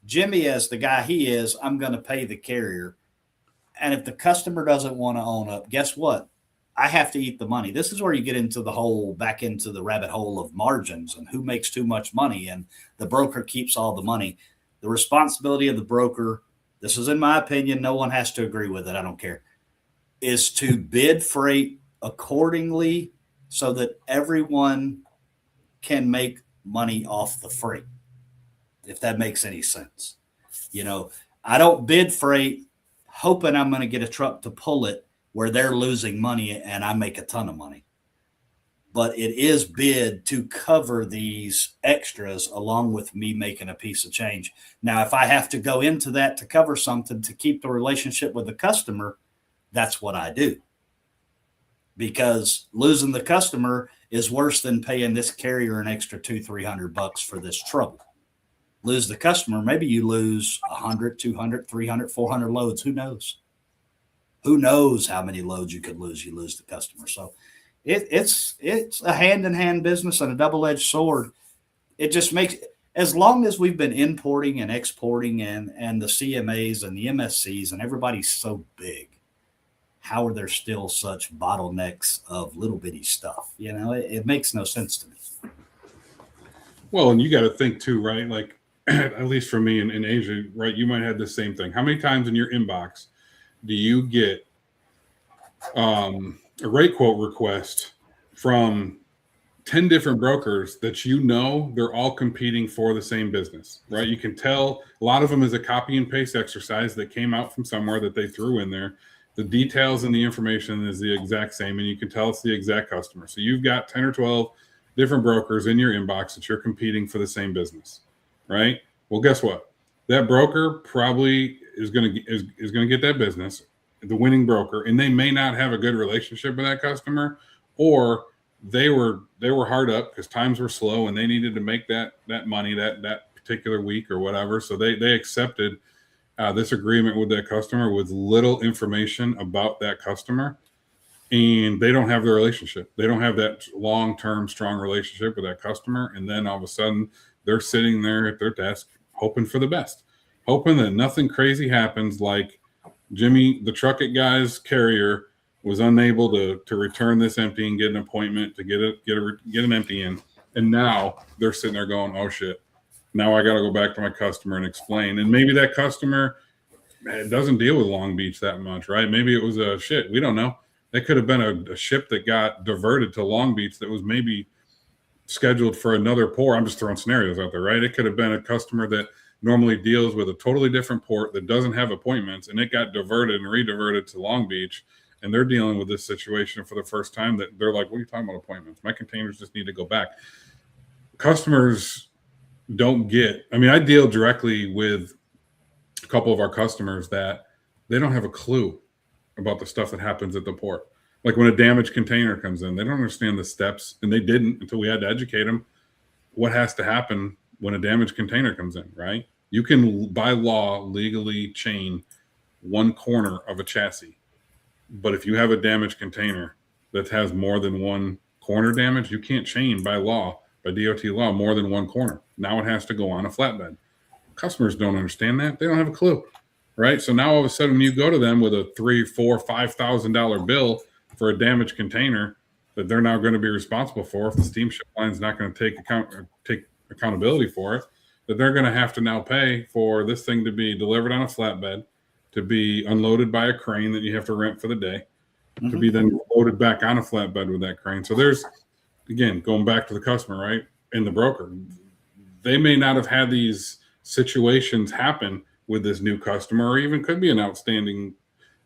Jimmy, as the guy he is, I'm going to pay the carrier. And if the customer doesn't want to own up, guess what? I have to eat the money. This is where you get into back into the rabbit hole of margins and who makes too much money, and the broker keeps all the money. The responsibility of the broker, this is in my opinion, no one has to agree with it, I don't care, is to bid freight accordingly so that everyone can make money off the freight, if that makes any sense. You know, I don't bid freight hoping I'm going to get a truck to pull it where they're losing money and I make a ton of money. But it is bid to cover these extras along with me making a piece of change. Now, if I have to go into that to cover something to keep the relationship with the customer, that's what I do. Because losing the customer is worse than paying this carrier an extra $200-$300 for this trouble. Lose the customer, maybe you lose 100, 200, 300, 400 loads. Who knows? Who knows how many loads you could lose? You lose the customer. So it's a hand-in-hand business and a double-edged sword. It just makes, as long as we've been importing and exporting and the CMAs and the MSCs and everybody's so big, how are there still such bottlenecks of little bitty stuff? You know, it makes no sense to me. Well, and you got to think too, right? Like, at least for me in Asia, right? You might have the same thing. How many times in your inbox do you get a rate quote request from 10 different brokers that you know they're all competing for the same business, right? You can tell a lot of them is a copy and paste exercise that came out from somewhere that they threw in there. The details and the information is the exact same, and you can tell it's the exact customer. So you've got 10 or 12 different brokers in your inbox that you're competing for the same business, right? Well, guess what? That broker probably is going to get that business, the winning broker, and they may not have a good relationship with that customer, or they were hard up because times were slow and they needed to make that money that particular week or whatever. So they accepted this agreement with that customer with little information about that customer, and they don't have the relationship. They don't have that long-term strong relationship with that customer. And then all of a sudden they're sitting there at their desk hoping for the best, hoping that nothing crazy happens, like Jimmy, the truck it guy's carrier, was unable to return this empty and get an appointment to get an empty in. And now they're sitting there going, oh shit, now I got to go back to my customer and explain. And maybe that customer doesn't deal with Long Beach that much, right? Maybe it was a shit. We don't know. It could have been a ship that got diverted to Long Beach that was maybe scheduled for another port. I'm just throwing scenarios out there, right? It could have been a customer that normally deals with a totally different port that doesn't have appointments, and it got diverted and rediverted to Long Beach, and they're dealing with this situation for the first time. That they're like, what are you talking about appointments? My containers just need to go back. Customers don't get, I mean, I deal directly with a couple of our customers that they don't have a clue about the stuff that happens at the port. Like when a damaged container comes in, they don't understand the steps, and they didn't until we had to educate them what has to happen when a damaged container comes in, right? You can, by law, legally chain one corner of a chassis. But if you have a damaged container that has more than one corner damage, you can't chain by law, by DOT law, more than one corner. Now it has to go on a flatbed. Customers don't understand that. They don't have a clue, right? So now all of a sudden when you go to them with a $3,000, $4,000, $5,000 bill for a damaged container that they're now going to be responsible for, if the steamship line's not going to take accountability for it, that they're going to have to now pay for this thing to be delivered on a flatbed, to be unloaded by a crane that you have to rent for the day, to be then loaded back on a flatbed with that crane. So there's, again, going back to the customer, right, and the broker, they may not have had these situations happen with this new customer, or even could be an outstanding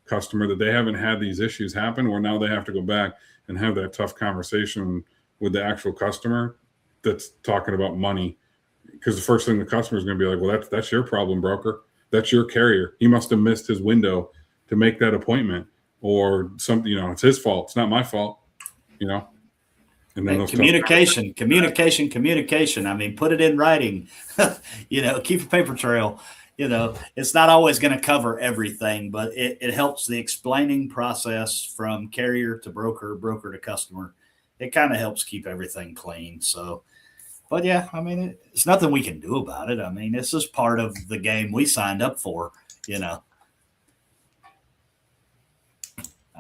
customer that they haven't had these issues happen, where now they have to go back and have that tough conversation with the actual customer that's talking about money. Because the first thing the customer is going to be like, well, that's your problem, broker. That's your carrier. He must have missed his window to make that appointment, or something, it's his fault. It's not my fault, And then communication. I mean, put it in writing, keep a paper trail. It's not always going to cover everything, but it helps the explaining process from carrier to broker to customer. It kind of helps keep everything clean. So, but yeah, I mean, it's nothing we can do about it. I mean, this is part of the game we signed up for, I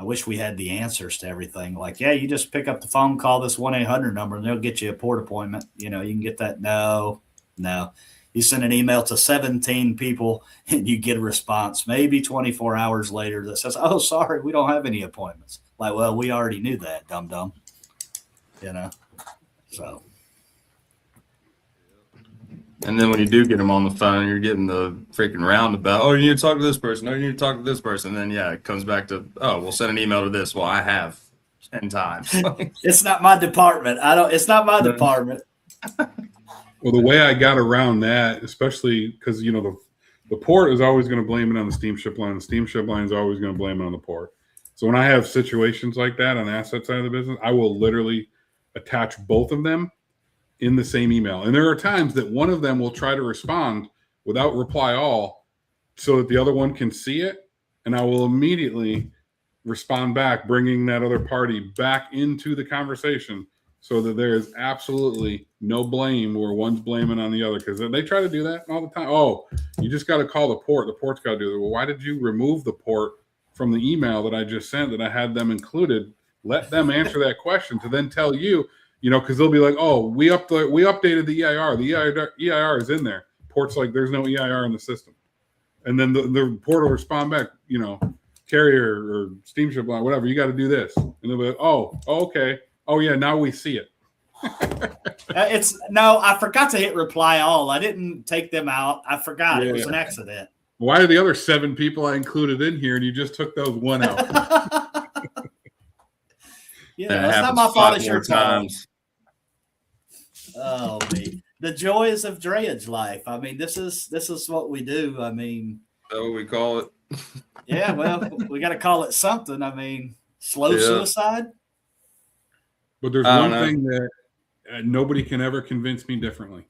wish we had the answers to everything. Like, yeah, you just pick up the phone, call this 1-800 number, and they'll get you a port appointment. You can get that. No. You send an email to 17 people and you get a response maybe 24 hours later that says, oh, sorry, we don't have any appointments. Like, well, we already knew that, dum-dum. So. And then when you do get them on the phone, you're getting the freaking roundabout. Oh, you need to talk to this person. No, you need to talk to this person. And then, yeah, it comes back to, oh, we'll send an email to this. Well, I have 10 times. It's not my department. It's not my department. Well, the way I got around that, especially because, the port is always going to blame it on the steamship line. The steamship line is always going to blame it on the port. So when I have situations like that on the asset side of the business, I will literally attach both of them in the same email. And there are times that one of them will try to respond without reply all so that the other one can see it. And I will immediately respond back, bringing that other party back into the conversation so that there is absolutely no blame where one's blaming on the other. Because they try to do that all the time. Oh, you just got to call the port. The port's got to do it. Well, why did you remove the port from the email that I just sent that I had them included? Let them answer that question to then tell you, because they'll be like, oh, we updated the EIR. The EIR is in there. Port's like, there's no EIR in the system. And then the port will respond back, carrier or steamship line, whatever, you got to do this. And they'll be like, oh, okay. Oh, yeah, now we see it. I forgot to hit reply all. I didn't take them out. I forgot. Yeah. It was an accident. Why are the other 7 people I included in here and you just took those one out? It's not my fault. It's your fault. Oh, me. The joys of drayage life. I mean, this is what we do. I mean, that what we call it? Yeah, well, we got to call it something. I mean, slow suicide. But there's one thing that nobody can ever convince me differently.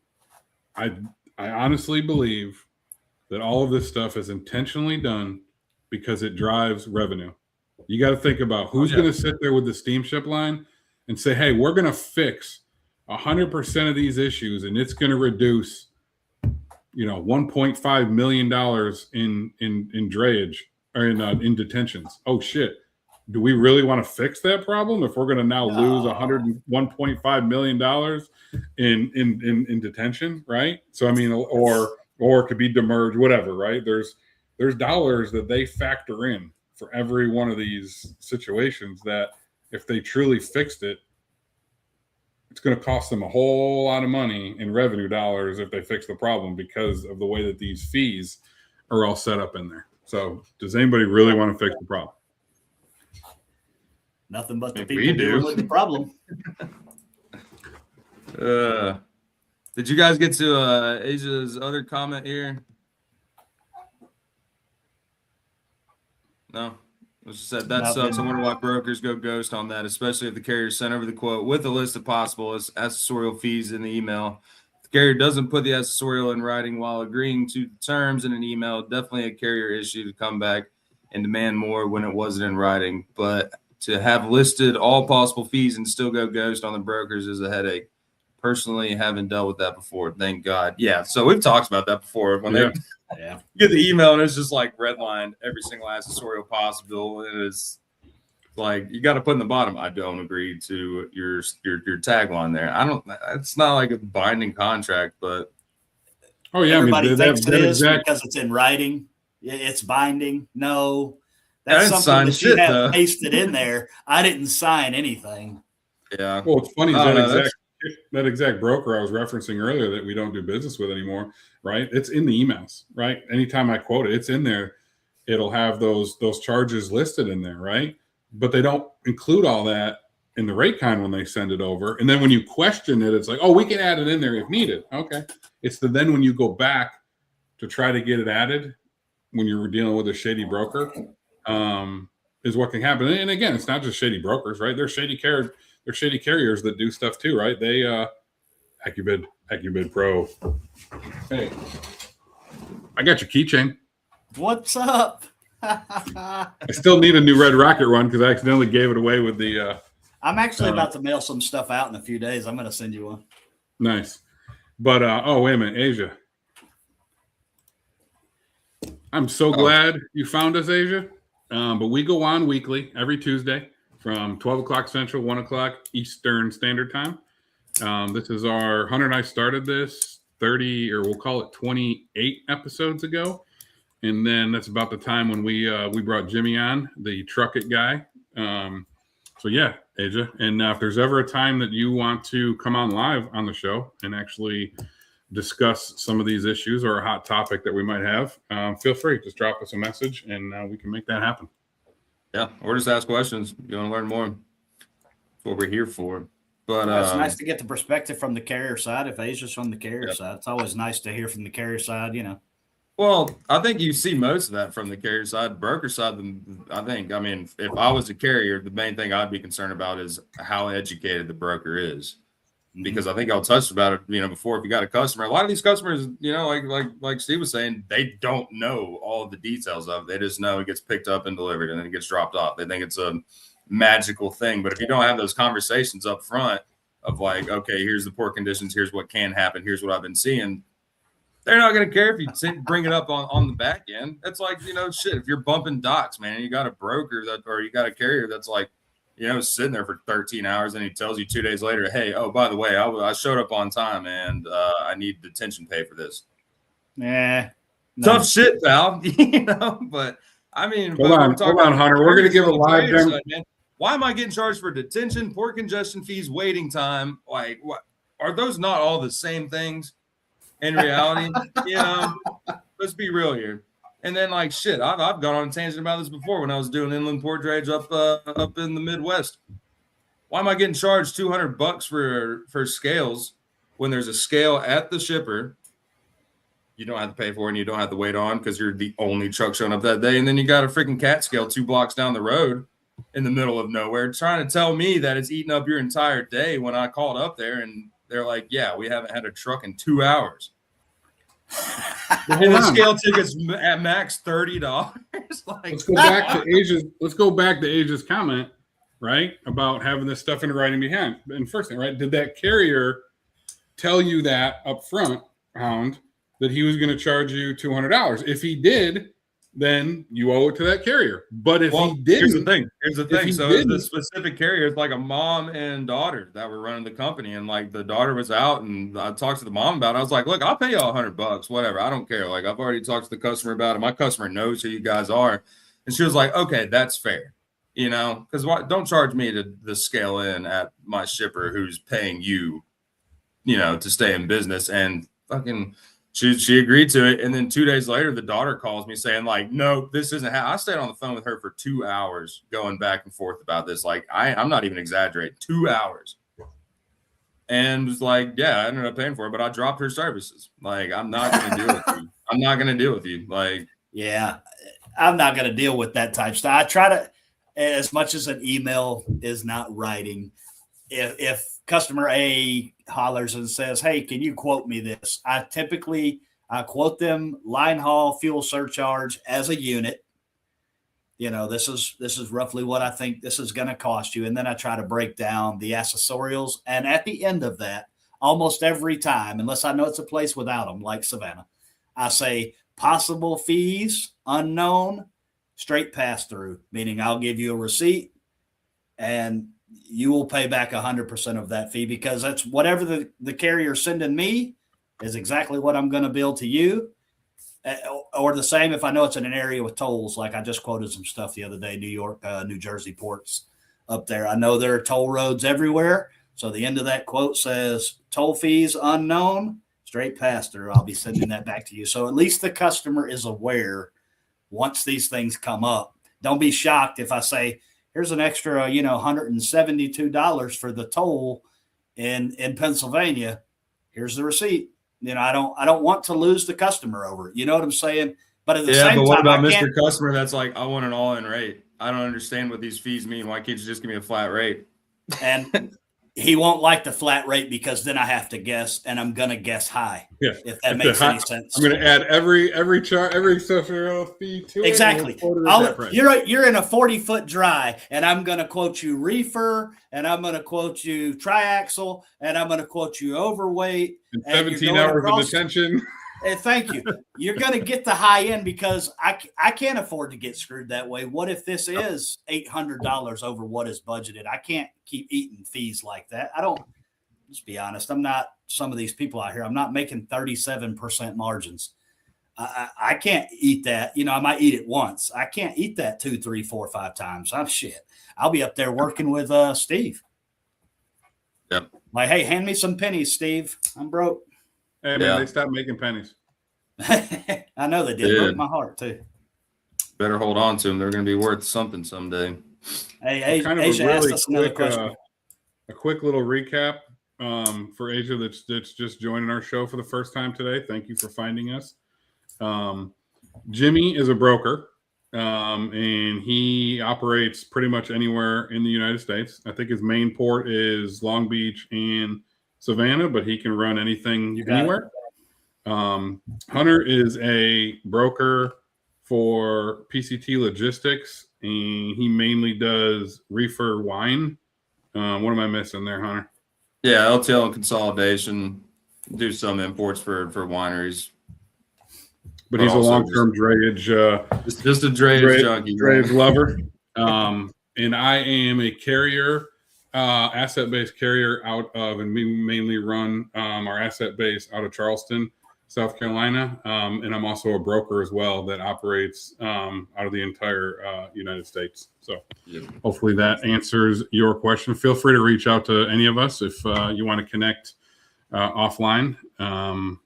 I honestly believe that all of this stuff is intentionally done because it drives revenue. You got to think about who's going to sit there with the steamship line and say, hey, we're going to fix 100% of these issues, and it's going to reduce, $1.5 million in drayage or in detentions. Oh shit. Do we really want to fix that problem if we're going to now lose $101.5 million in detention, right? So I mean, or it could be demerged, whatever, right? There's dollars that they factor in for every one of these situations that if they truly fixed it, it's going to cost them a whole lot of money in revenue dollars if they fix the problem because of the way that these fees are all set up in there. So does anybody really want to fix the problem? Nothing but the people dealing with the problem. Did you guys get to Asia's other comment here? No. As I said, that sucks. I wonder why brokers go ghost on that, especially if the carrier sent over the quote with a list of possible accessorial fees in the email. If the carrier doesn't put the accessorial in writing while agreeing to the terms in an email, definitely a carrier issue to come back and demand more when it wasn't in writing. But to have listed all possible fees and still go ghost on the brokers is a headache. Personally, haven't dealt with that before. Thank God. Yeah. So we've talked about that before. When they get the email and it's just like redlined every single accessorial possible. And it's like, you got to put in the bottom, I don't agree to your tagline there. It's not like a binding contract, but. Oh yeah. Everybody thinks it is because it's in writing. It's binding. No. That's something that you have pasted in there. I didn't sign anything. Yeah. Well, it's funny that exact broker I was referencing earlier that we don't do business with anymore, right? It's in the emails, right? Anytime I quote it, it's in there. It'll have those charges listed in there, right? But they don't include all that in the rate kind when they send it over. And then when you question it, it's like, oh, we can add it in there if needed. Okay. It's then when you go back to try to get it added when you're dealing with a shady broker, is what can happen. And again, it's not just shady brokers, right? There's shady carriers that do stuff too, right? They AccuBid Pro. Hey, I got your keychain. What's up? I still need a new Red Rocket one because I accidentally gave it away with the. I'm actually about to mail some stuff out in a few days. I'm going to send you one. Nice, but wait a minute, Asia. I'm so glad you found us, Asia. But we go on weekly, every Tuesday from 12 o'clock Central, 1 o'clock Eastern Standard Time. This is Hunter and I started this 30, or we'll call it 28 episodes ago. And then that's about the time when we brought Jimmy on, the Truck It guy. So yeah, Asia. And if there's ever a time that you want to come on live on the show and actually discuss some of these issues or a hot topic that we might have, feel free. Just drop us a message and we can make that happen. Yeah, or just ask questions. You want to learn more. That's what we're here for. But it's nice to get the perspective from the carrier side. If Asia's from the carrier side, it's always nice to hear from the carrier side, Well, I think you see most of that from the carrier side. Broker side, I mean, if I was a carrier, the main thing I'd be concerned about is how educated the broker is. Because I think I'll touch about it, before. If you got a customer, a lot of these customers, like Steve was saying, they don't know all of the details of it. They just know it gets picked up and delivered and then it gets dropped off. They think it's a magical thing. But if you don't have those conversations up front of like, okay, here's the port conditions, here's what can happen, here's what I've been seeing, they're not going to care if you bring it up on the back end. It's like, shit, if you're bumping docks, man, you got a broker or you got a carrier that's like, sitting there for 13 hours and he tells you 2 days later, hey, oh, by the way, I showed up on time and I need detention pay for this. Tough shit, pal. But I mean, hold on, Hunter. We're going to give a live demo. Why am I getting charged for detention, port congestion fees, waiting time? Like, what are those not all the same things in reality? Let's be real here. And then, like, shit, I've gone on a tangent about this before when I was doing inland port drayage up in the Midwest. Why am I getting charged $200 for scales when there's a scale at the shipper? you don't have to pay for it and you don't have to wait on because you're the only truck showing up that day. And then you got a freaking cat scale 2 blocks down the road in the middle of nowhere trying to tell me that it's eating up your entire day when I called up there and they're like, yeah, we haven't had a truck in 2 hours. And the scale ticket's at max $30. Like, let's go back to Asia's. Let's go back to Asia's comment, right, about having this stuff in writing behind. And first thing, right, did that carrier tell you that up front, Hound, that he was going to charge you $200? If he did, then you owe it to that carrier. But if he didn't, here's the thing. So the specific carrier is like a mom and daughter that were running the company, and like the daughter was out, and I talked to the mom about it. I was like, look, I'll pay y'all $100, whatever. I don't care. Like, I've already talked to the customer about it. My customer knows who you guys are, and she was like, okay, that's fair. You know, because don't charge me to scale in at my shipper who's paying you, you know, to stay in business. And fucking she agreed to it. And then 2 days later, the daughter calls me saying, like, no, this isn't how. I stayed on the phone with her for 2 hours going back and forth about this. Like, I'm not even exaggerating, 2 hours. And was like, yeah, I ended up paying for it, but I dropped her services. Like, I'm not going to deal with you. I'm not going to deal with you. Like, yeah, I'm not going to deal with that type of stuff. I try to, as much as an email is not writing, if customer A hollers and says, hey, can you quote me this? I quote them line haul fuel surcharge as a unit. You know, this is roughly what I think this is going to cost you. And then I try to break down the accessorials. And at the end of that, almost every time, unless I know it's a place without them, like Savannah, I say possible fees, unknown, straight pass through, meaning I'll give you a receipt and you will pay back 100% of that fee, because that's whatever the carrier sending me is exactly what I'm going to bill to you. Or the same if I know it's in an area with tolls, like I just quoted some stuff the other day, New York, New Jersey ports up there. I know there are toll roads everywhere. So the end of that quote says toll fees unknown, straight pass through. I'll be sending that back to you. So at least the customer is aware once these things come up. Don't be shocked if I say, here's an extra, $172 for the toll in Pennsylvania. Here's the receipt. You know, I don't want to lose the customer over it. You know what I'm saying? But at the same time, what about Mr. Customer that's like, I want an all-in rate. I don't understand what these fees mean. Why can't you just give me a flat rate? And he won't like the flat rate because then I have to guess, and I'm gonna guess high. Yeah, if that makes any sense. I'm gonna add every social fee to exactly. it. You're in a 40-foot dry, and I'm gonna quote you reefer, and I'm gonna quote you triaxle, and I'm gonna quote you overweight. And 17 hours of detention. And thank you. You're going to get the high end because I can't afford to get screwed that way. What if this is $800 over what is budgeted? I can't keep eating fees like that. Let's be honest. I'm not some of these people out here. I'm not making 37% margins. I can't eat that. You know, I might eat it once. I can't eat that 2, 3, 4, 5 times. I'm shit. I'll be up there working with Steve. Yep. Like, hey, hand me some pennies, Steve. I'm broke. Hey, man, they stopped making pennies. I know they did. Broke my heart, too. Better hold on to them. They're going to be worth something someday. Hey, kind of Asia asked us another question. A quick little recap for Asia that's just joining our show for the first time today. Thank you for finding us. Jimmy is a broker, and he operates pretty much anywhere in the United States. I think his main port is Long Beach and Savannah, but he can run anything anywhere. Hunter is a broker for PCT Logistics, and he mainly does reefer wine. What am I missing there, Hunter? Yeah, LTL and consolidation. Do some imports for wineries. But he's a long-term drayage. Just a drayage junkie. Drayage lover. And I am a carrier. Asset-based carrier out of, and we mainly run our asset base out of Charleston, South Carolina. And I'm also a broker as well that operates out of the entire United States. So hopefully that answers your question. Feel free to reach out to any of us if you want to connect offline. And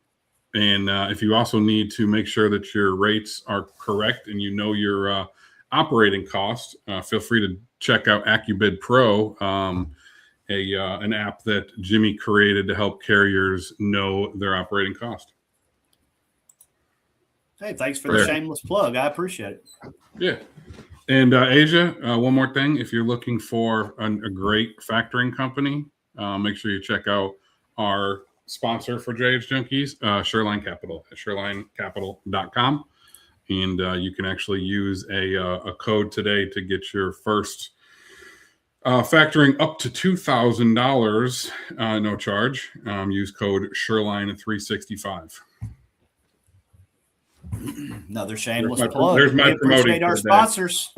if you also need to make sure that your rates are correct and you know your operating costs, feel free to check out AccuBid Pro, an app that Jimmy created to help carriers know their operating cost. Hey, thanks for the shameless plug. I appreciate it. Yeah. And Asia, one more thing. If you're looking for a great factoring company, make sure you check out our sponsor for Drayage Junkies, Shoreline Capital at shorelinecapital.com. And you can actually use a code today to get your first factoring up to $2,000, no charge. Use code Shoreline365. Another shameless plug. There's my we appreciate our sponsors.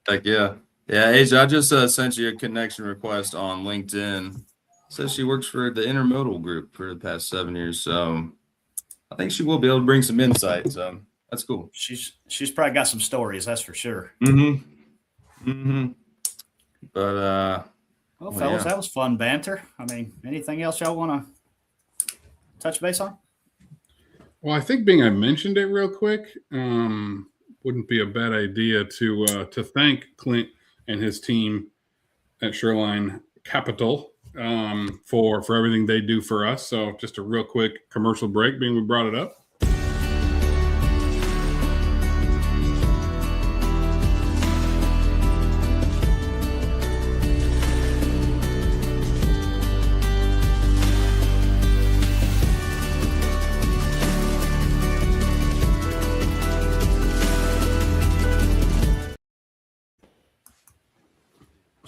Heck yeah. Yeah, Asia, I just sent you a connection request on LinkedIn. Says she works for the Intermodal Group for the past 7 years. So I think she will be able to bring some insight. So that's cool. She's probably got some stories, that's for sure. But well, fellas, that was fun banter. I mean, anything else y'all want to touch base on? Well, I think being I mentioned it real quick, wouldn't be a bad idea to thank Clint and his team at Shoreline Capital for everything they do for us. So just a real quick commercial break, being we brought it up.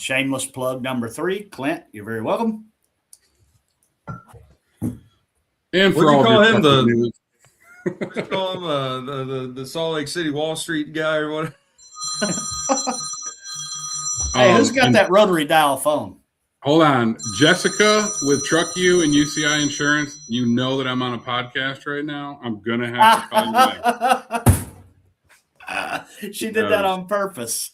Shameless plug number 3. Clint, you're very welcome. And for all call him the call him the Salt Lake City Wall Street guy or what? Hey, who's got that rotary dial phone? Hold on. Jessica with Truck U and UCI Insurance, you know that I'm on a podcast right now. I'm going to have to call you back. She did that on purpose.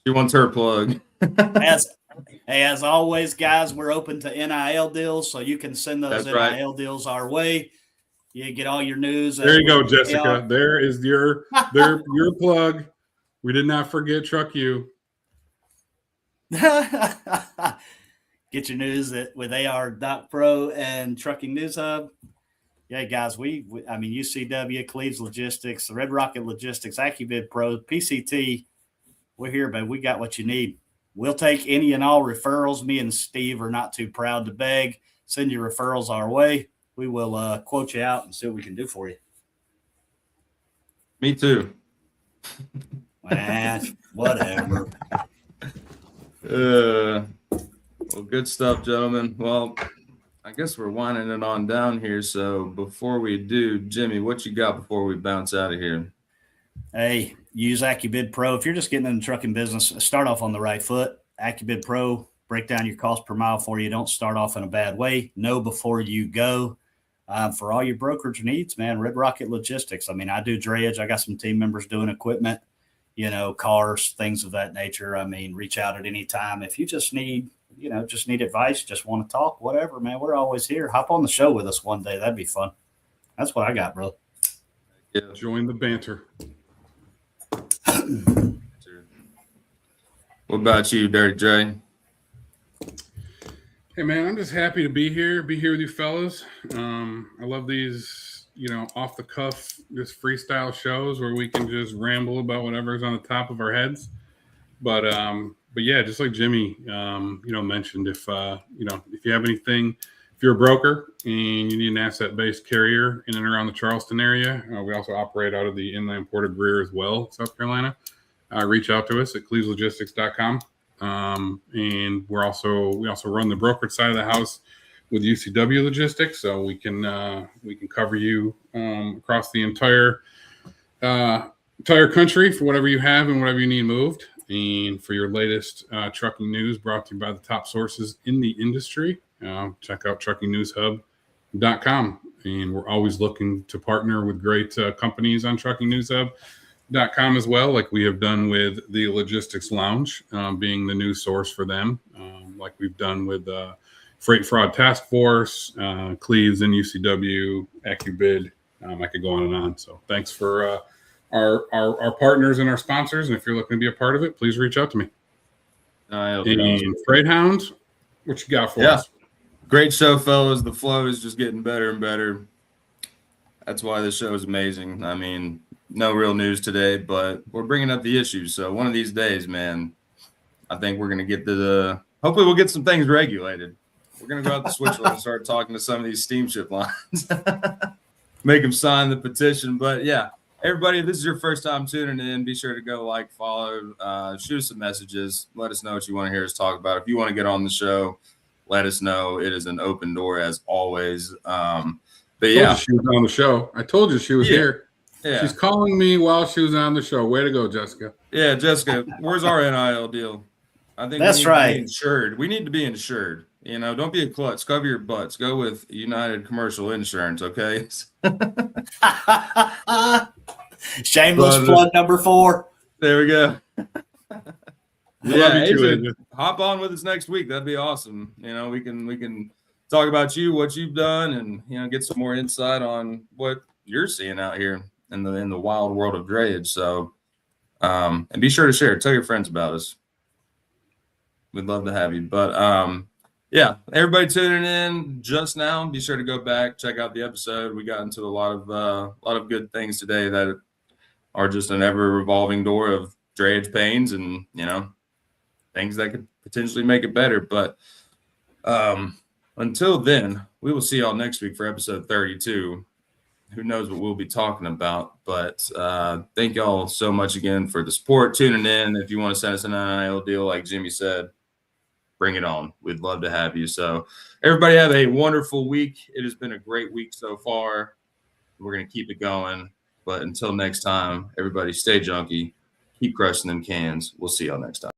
She wants her plug. As always, guys, we're open to NIL deals, so you can send those NIL deals our way. You get all your news. There you go, Jessica. There is your plug. We did not forget Truck U. Get your news with AR.pro and Trucking News Hub. Yeah, guys, we I mean, UCW, Cleves Logistics, Red Rocket Logistics, AccuBid Pro, PCT. We're here, babe. We got what you need. We'll take any and all referrals. Me and Steve are not too proud to beg. Send your referrals our way. We will quote you out and see what we can do for you. Me too. Whatever. Well, good stuff, gentlemen. Well, I guess we're winding it on down here. So before we do, Jimmy, what you got before we bounce out of here? Hey, use AccuBid Pro. If you're just getting in the trucking business, start off on the right foot. AccuBid Pro, break down your cost per mile for you. Don't start off in a bad way. Know before you go. For all your brokerage needs, man, Red Rocket Logistics. I mean, I do drayage. I got some team members doing equipment, cars, things of that nature. I mean, reach out at any time. If you just need, need advice, just want to talk, whatever, man, we're always here. Hop on the show with us one day. That'd be fun. That's what I got, bro. Yeah. Join the banter. What about you, Dirty Dray? Hey, man, I'm just happy to be here with you fellas. I love these, off the cuff, just freestyle shows where we can just ramble about whatever's on the top of our heads. But yeah, just like Jimmy, mentioned, if you have anything, if you're a broker and you need an asset-based carrier in and around the Charleston area, we also operate out of the Inland Port of Greer as well, South Carolina. Reach out to us at cleveslogistics.com. And we also run the brokerage side of the house with UCW Logistics, so we can cover you across the entire country for whatever you have and whatever you need moved. And for your latest trucking news, brought to you by the top sources in the industry, check out truckingnewshub.com. And we're always looking to partner with great companies on truckingnewshub.com as well, like we have done with the Logistics Lounge, being the news source for them, like we've done with Freight Fraud Task Force, Cleves and UCW, AccuBid. I could go on and on. So thanks for our partners and our sponsors. And if you're looking to be a part of it, please reach out to me. And Freight Hound, what you got for us? Great show, fellas. The flow is just getting better and better. That's why this show is amazing. I mean, no real news today, but we're bringing up the issues. So one of these days, man, I think we're going to get to the – hopefully we'll get some things regulated. We're going to go out to Switzerland and start talking to some of these steamship lines. Make them sign the petition. But, yeah, everybody, if this is your first time tuning in, be sure to go like, follow, shoot us some messages. Let us know what you want to hear us talk about. If you want to get on the show, let us know. It is an open door as always. But yeah, she was on the show. I told you she was here. Yeah. She's calling me while she was on the show. Way to go, Jessica. Yeah, Jessica, where's our NIL deal? I think that's right. To be insured. We need to be insured. You know, don't be a klutz. Cover your butts. Go with United Commercial Insurance, okay? Shameless plug number 4. There we go. Yeah, Adrian, hop on with us next week. That'd be awesome. You know, we can talk about you, what you've done, and you know, get some more insight on what you're seeing out here in the wild world of drayage. So, and be sure to share. Tell your friends about us. We'd love to have you. But yeah, everybody tuning in just now, be sure to go back, check out the episode. We got into a lot of good things today that are just an ever revolving door of drayage pains and, you know, things that could potentially make it better. But until then, we will see y'all next week for episode 32. Who knows what we'll be talking about. But thank y'all so much again for the support, tuning in. If you want to send us an NIL deal, like Jimmy said, bring it on. We'd love to have you. So everybody have a wonderful week. It has been a great week so far. We're going to keep it going. But until next time, everybody stay junky. Keep crushing them cans. We'll see y'all next time.